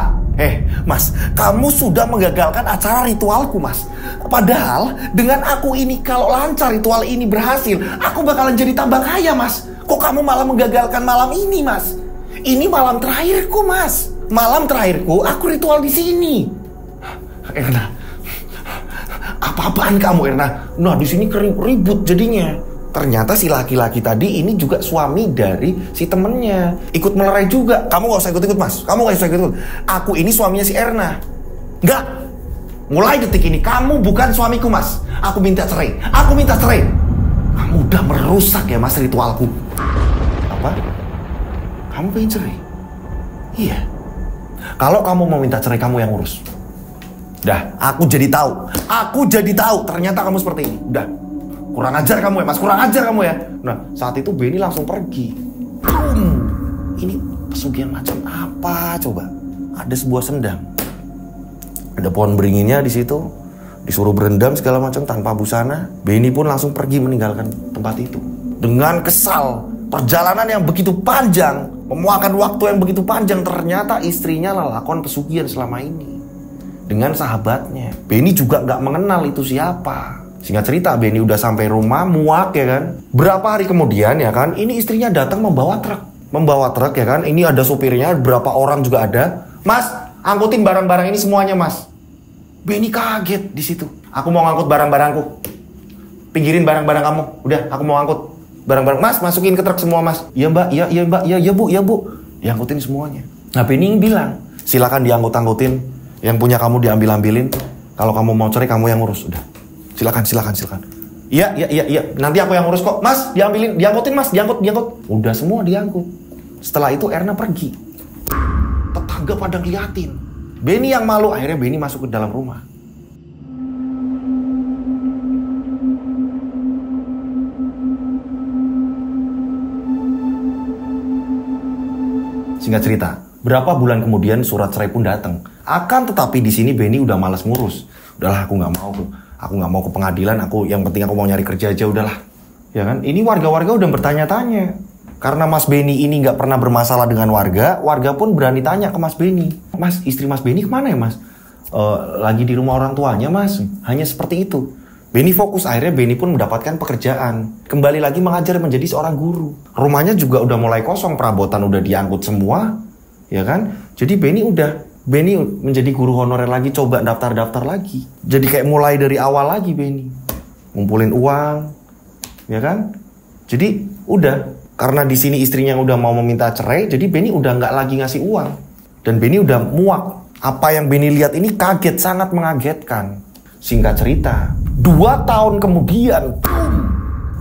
Mas, kamu sudah menggagalkan acara ritualku, Mas. Padahal dengan aku ini, kalau lancar ritual ini berhasil, aku bakalan jadi tambah kaya, Mas. Kok kamu malah menggagalkan malam ini, Mas? Ini malam terakhirku, Mas. Malam terakhirku, aku ritual di sini. Erna, apa-apaan kamu, Erna? Nah, di sini ribut jadinya. Ternyata si laki-laki tadi ini juga suami dari si temennya. Ikut melerai juga. Kamu gak usah ikut-ikut, Mas. Kamu gak usah ikut-ikut. Aku ini suaminya si Erna. Enggak. Mulai detik ini kamu bukan suamiku, Mas. Aku minta cerai. Aku minta cerai. Kamu udah merusak ya, Mas, ritualku. Apa? Kamu pengen cerai? Iya. Kalau kamu mau minta cerai, kamu yang urus. Dah, aku jadi tahu. Aku jadi tahu. Ternyata kamu seperti ini. Udah. Kurang ajar kamu ya, Mas. Kurang ajar kamu ya. Nah, saat itu Benny langsung pergi. Ini pesugihan macam apa coba? Ada sebuah sendang. Ada pohon beringinnya di situ. Disuruh berendam segala macam tanpa busana. Benny pun langsung pergi meninggalkan tempat itu. Dengan kesal. Perjalanan yang begitu panjang, memakan waktu yang begitu panjang, ternyata istrinya lelakon pesugihan selama ini. Dengan sahabatnya. Benny juga nggak mengenal itu siapa. Singkat cerita, Benny udah sampai rumah, muak ya kan. Berapa hari kemudian ya kan, ini istrinya datang membawa truk. Membawa truk ya kan, ini ada supirnya, berapa orang juga ada. Mas, angkutin barang-barang ini semuanya, Mas. Benny kaget di situ. Aku mau ngangkut barang-barangku. Pinggirin barang-barang kamu. Udah, aku mau ngangkut barang-barang. Mas, masukin ke truk semua, Mas. Iya, Mbak, iya, Mbak, iya, Bu, iya, Bu. Diangkutin semuanya. Nah, Benny bilang, silakan diangkut-angkutin. Yang punya kamu diambil-ambilin. Kalau kamu mau cerai, kamu yang ngurus. Udah. Silakan. Iya. Nanti aku yang urus kok. Mas, diambilin, diangkutin, Mas, diangkut. Udah semua diangkut. Setelah itu Erna pergi. Tetangga pada ngeliatin. Benny yang malu. Akhirnya Benny masuk ke dalam rumah. Singkat cerita, berapa bulan kemudian surat cerai pun datang. Akan tetapi di sini Benny udah malas ngurus. Udahlah, aku nggak mau. Aku nggak mau ke pengadilan, yang penting aku mau nyari kerja aja, udahlah. Ya kan? Ini warga-warga udah bertanya-tanya. Karena Mas Benny ini nggak pernah bermasalah dengan warga pun berani tanya ke Mas Benny. Mas, istri Mas Benny kemana ya, Mas? Lagi di rumah orang tuanya, Mas. Hanya seperti itu. Benny fokus, akhirnya Benny pun mendapatkan pekerjaan. Kembali lagi mengajar menjadi seorang guru. Rumahnya juga udah mulai kosong, perabotan udah diangkut semua. Ya kan? Jadi Benny menjadi guru honorer lagi, coba daftar lagi. Jadi kayak mulai dari awal lagi Benny. Ngumpulin uang, ya kan? Jadi udah, karena di sini istrinya udah mau meminta cerai, jadi Benny udah nggak lagi ngasih uang. Dan Benny udah muak. Apa yang Benny lihat ini kaget, sangat mengagetkan. Singkat cerita, 2 tahun kemudian,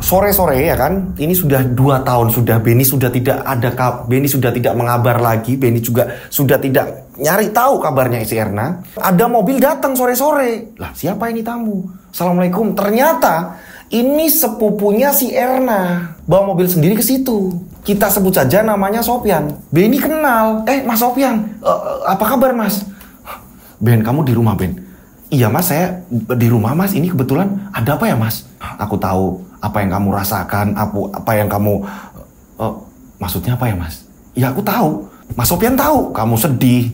sore-sore ya kan, ini sudah 2 tahun sudah Benny sudah tidak mengabar lagi. Benny juga sudah tidak nyari tahu kabarnya si Erna. Ada mobil datang sore-sore. Lah, siapa ini tamu? Assalamualaikum. Ternyata ini sepupunya si Erna. Bawa mobil sendiri ke situ. Kita sebut saja namanya Sopyan. Benny kenal. Mas Sopyan, apa kabar, Mas? Ben, kamu di rumah, Ben? Iya, Mas, saya di rumah, Mas. Ini kebetulan ada apa ya, Mas? Aku tahu apa yang kamu rasakan, apa yang kamu... maksudnya apa ya, Mas? Ya, aku tahu. Mas Sopyan tahu kamu sedih.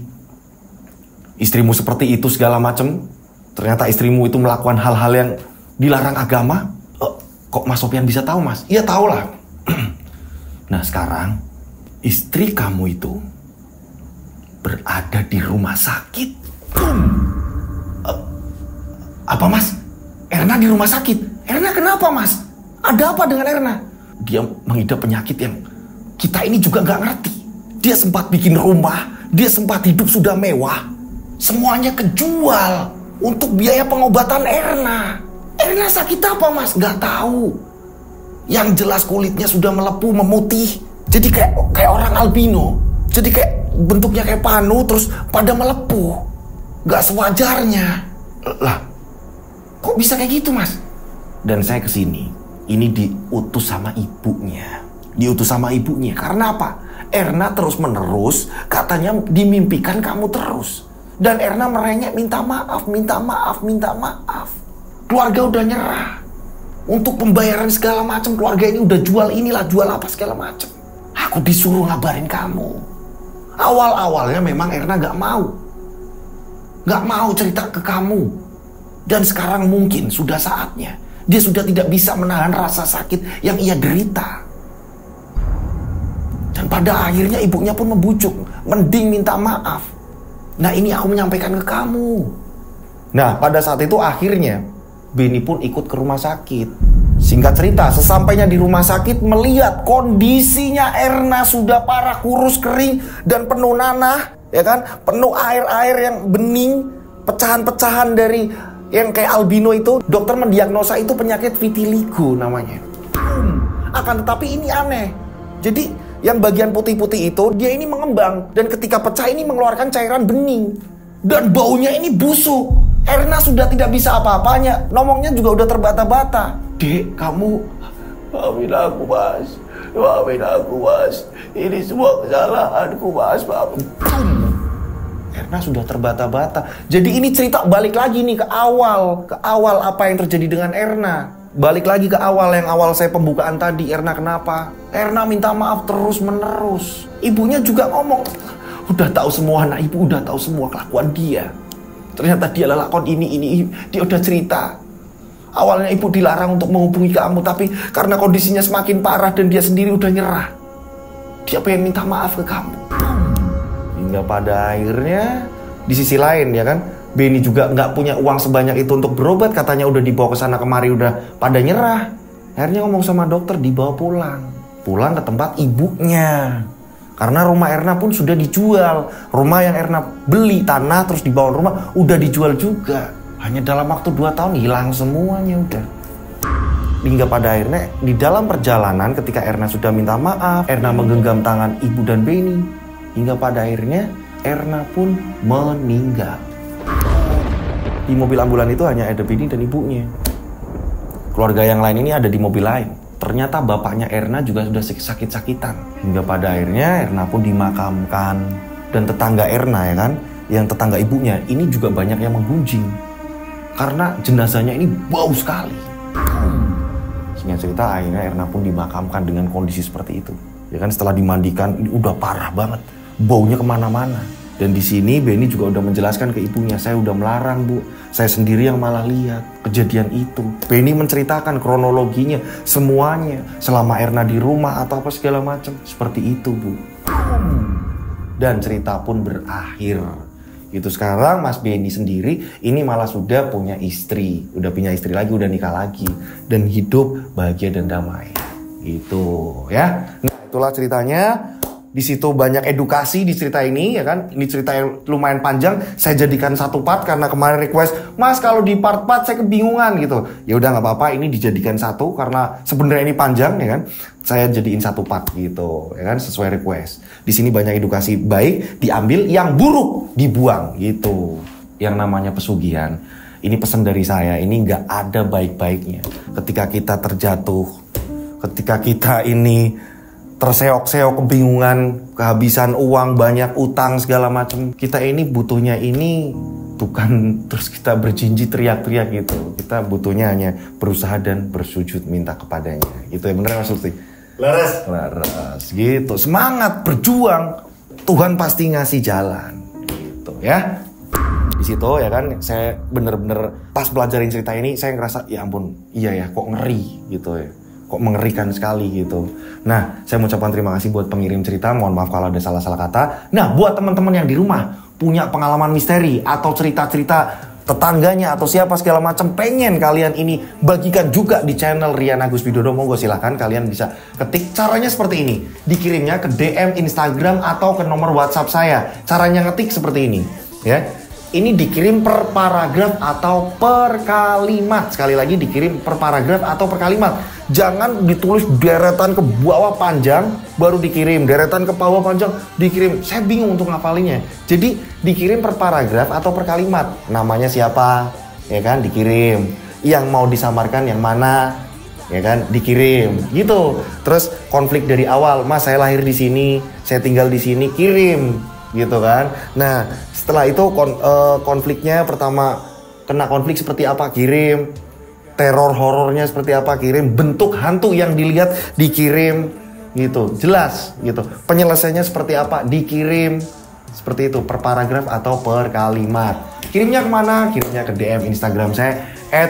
Istrimu seperti itu segala macam. Ternyata istrimu itu melakukan hal-hal yang dilarang agama. Kok Mas Sopyan bisa tahu, Mas? Iya, tahu lah. Nah, sekarang istri kamu itu berada di rumah sakit. Apa, Mas? Erna di rumah sakit? Erna kenapa, Mas? Ada apa dengan Erna? Dia mengidap penyakit yang kita ini juga nggak ngerti. Dia sempat bikin rumah, dia sempat hidup sudah mewah. Semuanya kejual untuk biaya pengobatan Erna. Erna sakit apa, Mas? Nggak tahu. Yang jelas kulitnya sudah melepuh, memutih. Jadi kayak orang albino. Jadi kayak bentuknya kayak panu, terus pada melepuh. Nggak sewajarnya. Lah, Kok bisa kayak gitu mas? Dan saya kesini, ini diutus sama ibunya. Diutus sama ibunya, karena apa? Erna terus menerus katanya dimimpikan kamu terus. Dan Erna merengek minta maaf, minta maaf, minta maaf. Keluarga udah nyerah. Untuk pembayaran segala macam, keluarga ini udah jual inilah, jual apa segala macam. Aku disuruh ngabarin kamu. Awal-awalnya memang Erna gak mau. Gak mau cerita ke kamu. Dan sekarang mungkin sudah saatnya. Dia sudah tidak bisa menahan rasa sakit yang ia derita. Dan pada akhirnya ibunya pun membujuk. Mending minta maaf. Nah ini aku menyampaikan ke kamu. Nah pada saat itu akhirnya Benny pun ikut ke rumah sakit. Singkat cerita, sesampainya di rumah sakit melihat kondisinya Erna sudah parah, kurus, kering, dan penuh nanah, ya kan? Penuh air-air yang bening, pecahan-pecahan dari yang kayak albino itu. Dokter mendiagnosa itu penyakit vitiligo namanya. Akan tetapi ini aneh. Jadi yang bagian putih-putih itu dia ini mengembang, dan ketika pecah ini mengeluarkan cairan bening, dan baunya ini busuk. Erna sudah tidak bisa apa-apanya, ngomongnya juga udah terbata-bata. Dek, kamu maafin aku mas, maafin aku mas, ini semua kesalahanku mas, maafin. Erna sudah terbata-bata. Jadi ini cerita balik lagi nih ke awal apa yang terjadi dengan Erna. Balik lagi ke awal saya pembukaan tadi. Erna kenapa? Erna minta maaf terus menerus. Ibunya juga ngomong, udah tahu semua, anak ibu udah tahu semua kelakuan dia. Ternyata dia lakon ini, dia udah cerita. Awalnya ibu dilarang untuk menghubungi kamu, tapi karena kondisinya semakin parah dan dia sendiri udah nyerah, dia pengen minta maaf ke kamu. Hingga pada akhirnya di sisi lain ya kan, Benny juga nggak punya uang sebanyak itu untuk berobat, katanya udah dibawa ke sana kemari udah pada nyerah. Akhirnya ngomong sama dokter dibawa pulang ke tempat ibunya. Karena rumah Erna pun sudah dijual. Rumah yang Erna beli tanah terus dibawa rumah udah dijual juga. Hanya dalam waktu 2 tahun hilang semuanya udah. Hingga pada akhirnya di dalam perjalanan ketika Erna sudah minta maaf, Erna menggenggam tangan ibu dan Benny. Hingga pada akhirnya Erna pun meninggal. Di mobil ambulan itu hanya ada Benny dan ibunya. Keluarga yang lain ini ada di mobil lain. Ternyata bapaknya Erna juga sudah sakit-sakitan. Hingga pada akhirnya Erna pun dimakamkan. Dan tetangga Erna ya kan, yang tetangga ibunya ini juga banyak yang menggunjing. Karena jenazahnya ini bau sekali. Sehingga cerita akhirnya Erna pun dimakamkan dengan kondisi seperti itu. Ya kan, setelah dimandikan ini udah parah banget. Baunya kemana-mana. Dan di sini Benny juga udah menjelaskan ke ibunya, saya udah melarang bu, saya sendiri yang malah lihat kejadian itu. Benny menceritakan kronologinya, semuanya, selama Erna di rumah atau apa segala macam, seperti itu bu. Dan cerita pun berakhir. Gitu sekarang Mas Benny sendiri ini malah sudah punya istri, udah punya istri lagi, udah nikah lagi, dan hidup bahagia dan damai. Gitu ya. Nah itulah ceritanya. Di situ banyak edukasi di cerita ini ya kan. Ini cerita yang lumayan panjang. Saya jadikan 1 part karena kemarin request, Mas kalau di part-part saya kebingungan gitu. Ya udah nggak apa-apa, ini dijadikan 1 karena sebenarnya ini panjang ya kan. Saya jadiin 1 part gitu ya kan, sesuai request. Di sini banyak edukasi baik diambil, yang buruk dibuang gitu. Yang namanya pesugihan. Ini pesan dari saya, ini nggak ada baik-baiknya. Ketika kita terjatuh, ketika kita ini terseok-seok, kebingungan, kehabisan uang, banyak utang segala macam, kita ini butuhnya ini bukan terus kita berjinji teriak-teriak gitu. Kita butuhnya hanya berusaha dan bersujud minta kepadanya. Gitu ya, bener Mas Lutfi? Laras gitu. Semangat berjuang, Tuhan pasti ngasih jalan gitu ya. Di situ ya kan, saya bener-bener pas pelajarin cerita ini saya ngerasa ya ampun, iya ya kok ngeri gitu ya. Kok mengerikan sekali gitu. Nah, saya mengucapkan terima kasih buat pengirim cerita. Mohon maaf kalau ada salah-salah kata. Nah, buat teman-teman yang di rumah punya pengalaman misteri atau cerita-cerita tetangganya atau siapa segala macam, pengen kalian ini bagikan juga di channel Rian Agus Widodo, monggo silahkan kalian bisa ketik. Caranya seperti ini, dikirimnya ke DM Instagram atau ke nomor WhatsApp saya. Caranya ngetik seperti ini ya. Ini dikirim per paragraf atau per kalimat. Sekali lagi dikirim per paragraf atau per kalimat. Jangan ditulis deretan ke bawah panjang baru dikirim, deretan ke bawah panjang dikirim. Saya bingung untuk ngafalinya. Jadi dikirim per paragraf atau per kalimat. Namanya siapa? Ya kan, dikirim. yang mau disamarkan yang mana, ya kan, dikirim gitu. Terus konflik dari awal, Mas saya lahir di sini, saya tinggal di sini, kirim gitu kan. Nah setelah itu konfliknya pertama kena konflik seperti apa, kirim. Teror horornya seperti apa, kirim. Bentuk hantu yang dilihat, dikirim gitu, jelas gitu. Penyelesaiannya seperti apa, dikirim. Seperti itu, per paragraf atau per kalimat. Kirimnya kemana? Kirimnya ke DM Instagram saya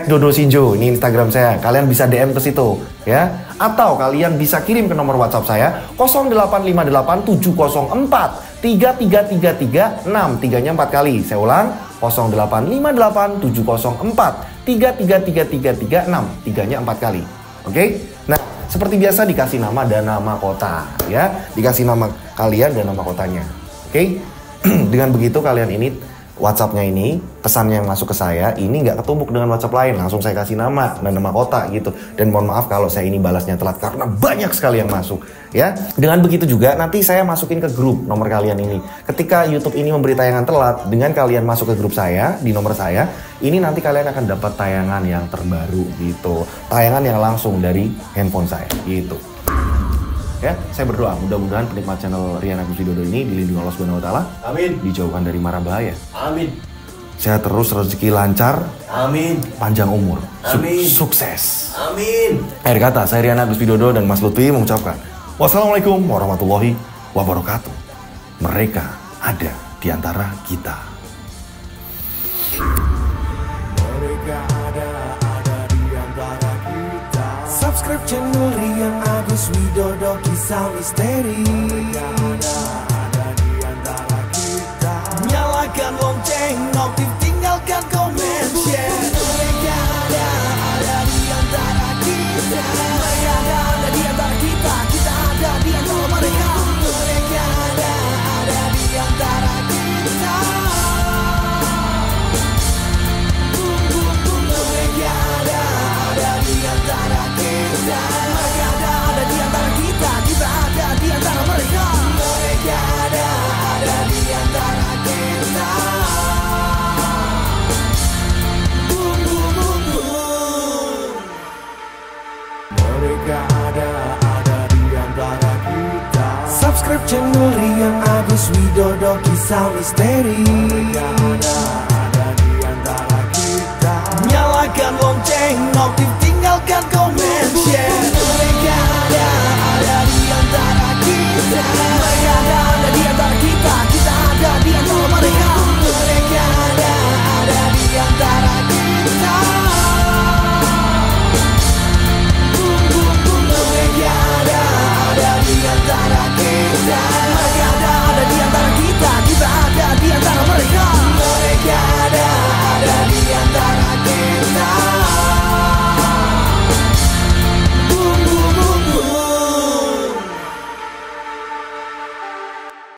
@dodosinjo. Ini Instagram saya. Kalian bisa DM ke situ ya. Atau kalian bisa kirim ke nomor WhatsApp saya 085870433336. Tiganya 4 kali. Saya ulang 085870433336. Tiganya 4 kali. Oke? Nah, seperti biasa dikasih nama dan nama kota ya. Dikasih nama kalian dan nama kotanya. Oke? Dengan begitu kalian ini WhatsApp-nya ini, pesannya yang masuk ke saya ini nggak ketumbuk dengan WhatsApp lain, langsung saya kasih nama dan nama kota gitu. Dan mohon maaf kalau saya ini balasnya telat karena banyak sekali yang masuk ya. Dengan begitu juga nanti saya masukin ke grup nomor kalian ini. Ketika YouTube ini memberi tayangan telat, dengan kalian masuk ke grup saya di nomor saya, ini nanti kalian akan dapat tayangan yang terbaru gitu. Tayangan yang langsung dari handphone saya gitu. Ya, saya berdoa mudah-mudahan penikmat channel Rian Agus Widodo ini dilindungi Allah Subhanahu wa taala. Amin. Dijauhkan dari mara bahaya. Amin. Sehat terus, rezeki lancar. Amin. Panjang umur. Amin. Sukses. Amin. Akhir kata, saya Rian Agus Widodo dan Mas Lutfi mengucapkan wassalamualaikum warahmatullahi wabarakatuh. Mereka ada di antara kita. Mereka ada di antara kita. Subscribe channel Rian Agus Widodo, kisah misteri. Ada di antara kita. Nyalakan lonceng, notif, tinggalkan komen, share. Mereka ada di antara kita. Mereka ada di antara kita. Kita ada di antara mereka. Mereka ada di antara kita. Mereka ada di antara kita. Mereka ada di antara kita. Kita ada di antara mereka. Mereka ada di antara kita. Mereka ada di antara kita. Subscribe channel Rian Agus Widodo, kisah misteri. Mereka ada di antara kita. Nyalakan lonceng, notif, tinggalkan komen, share.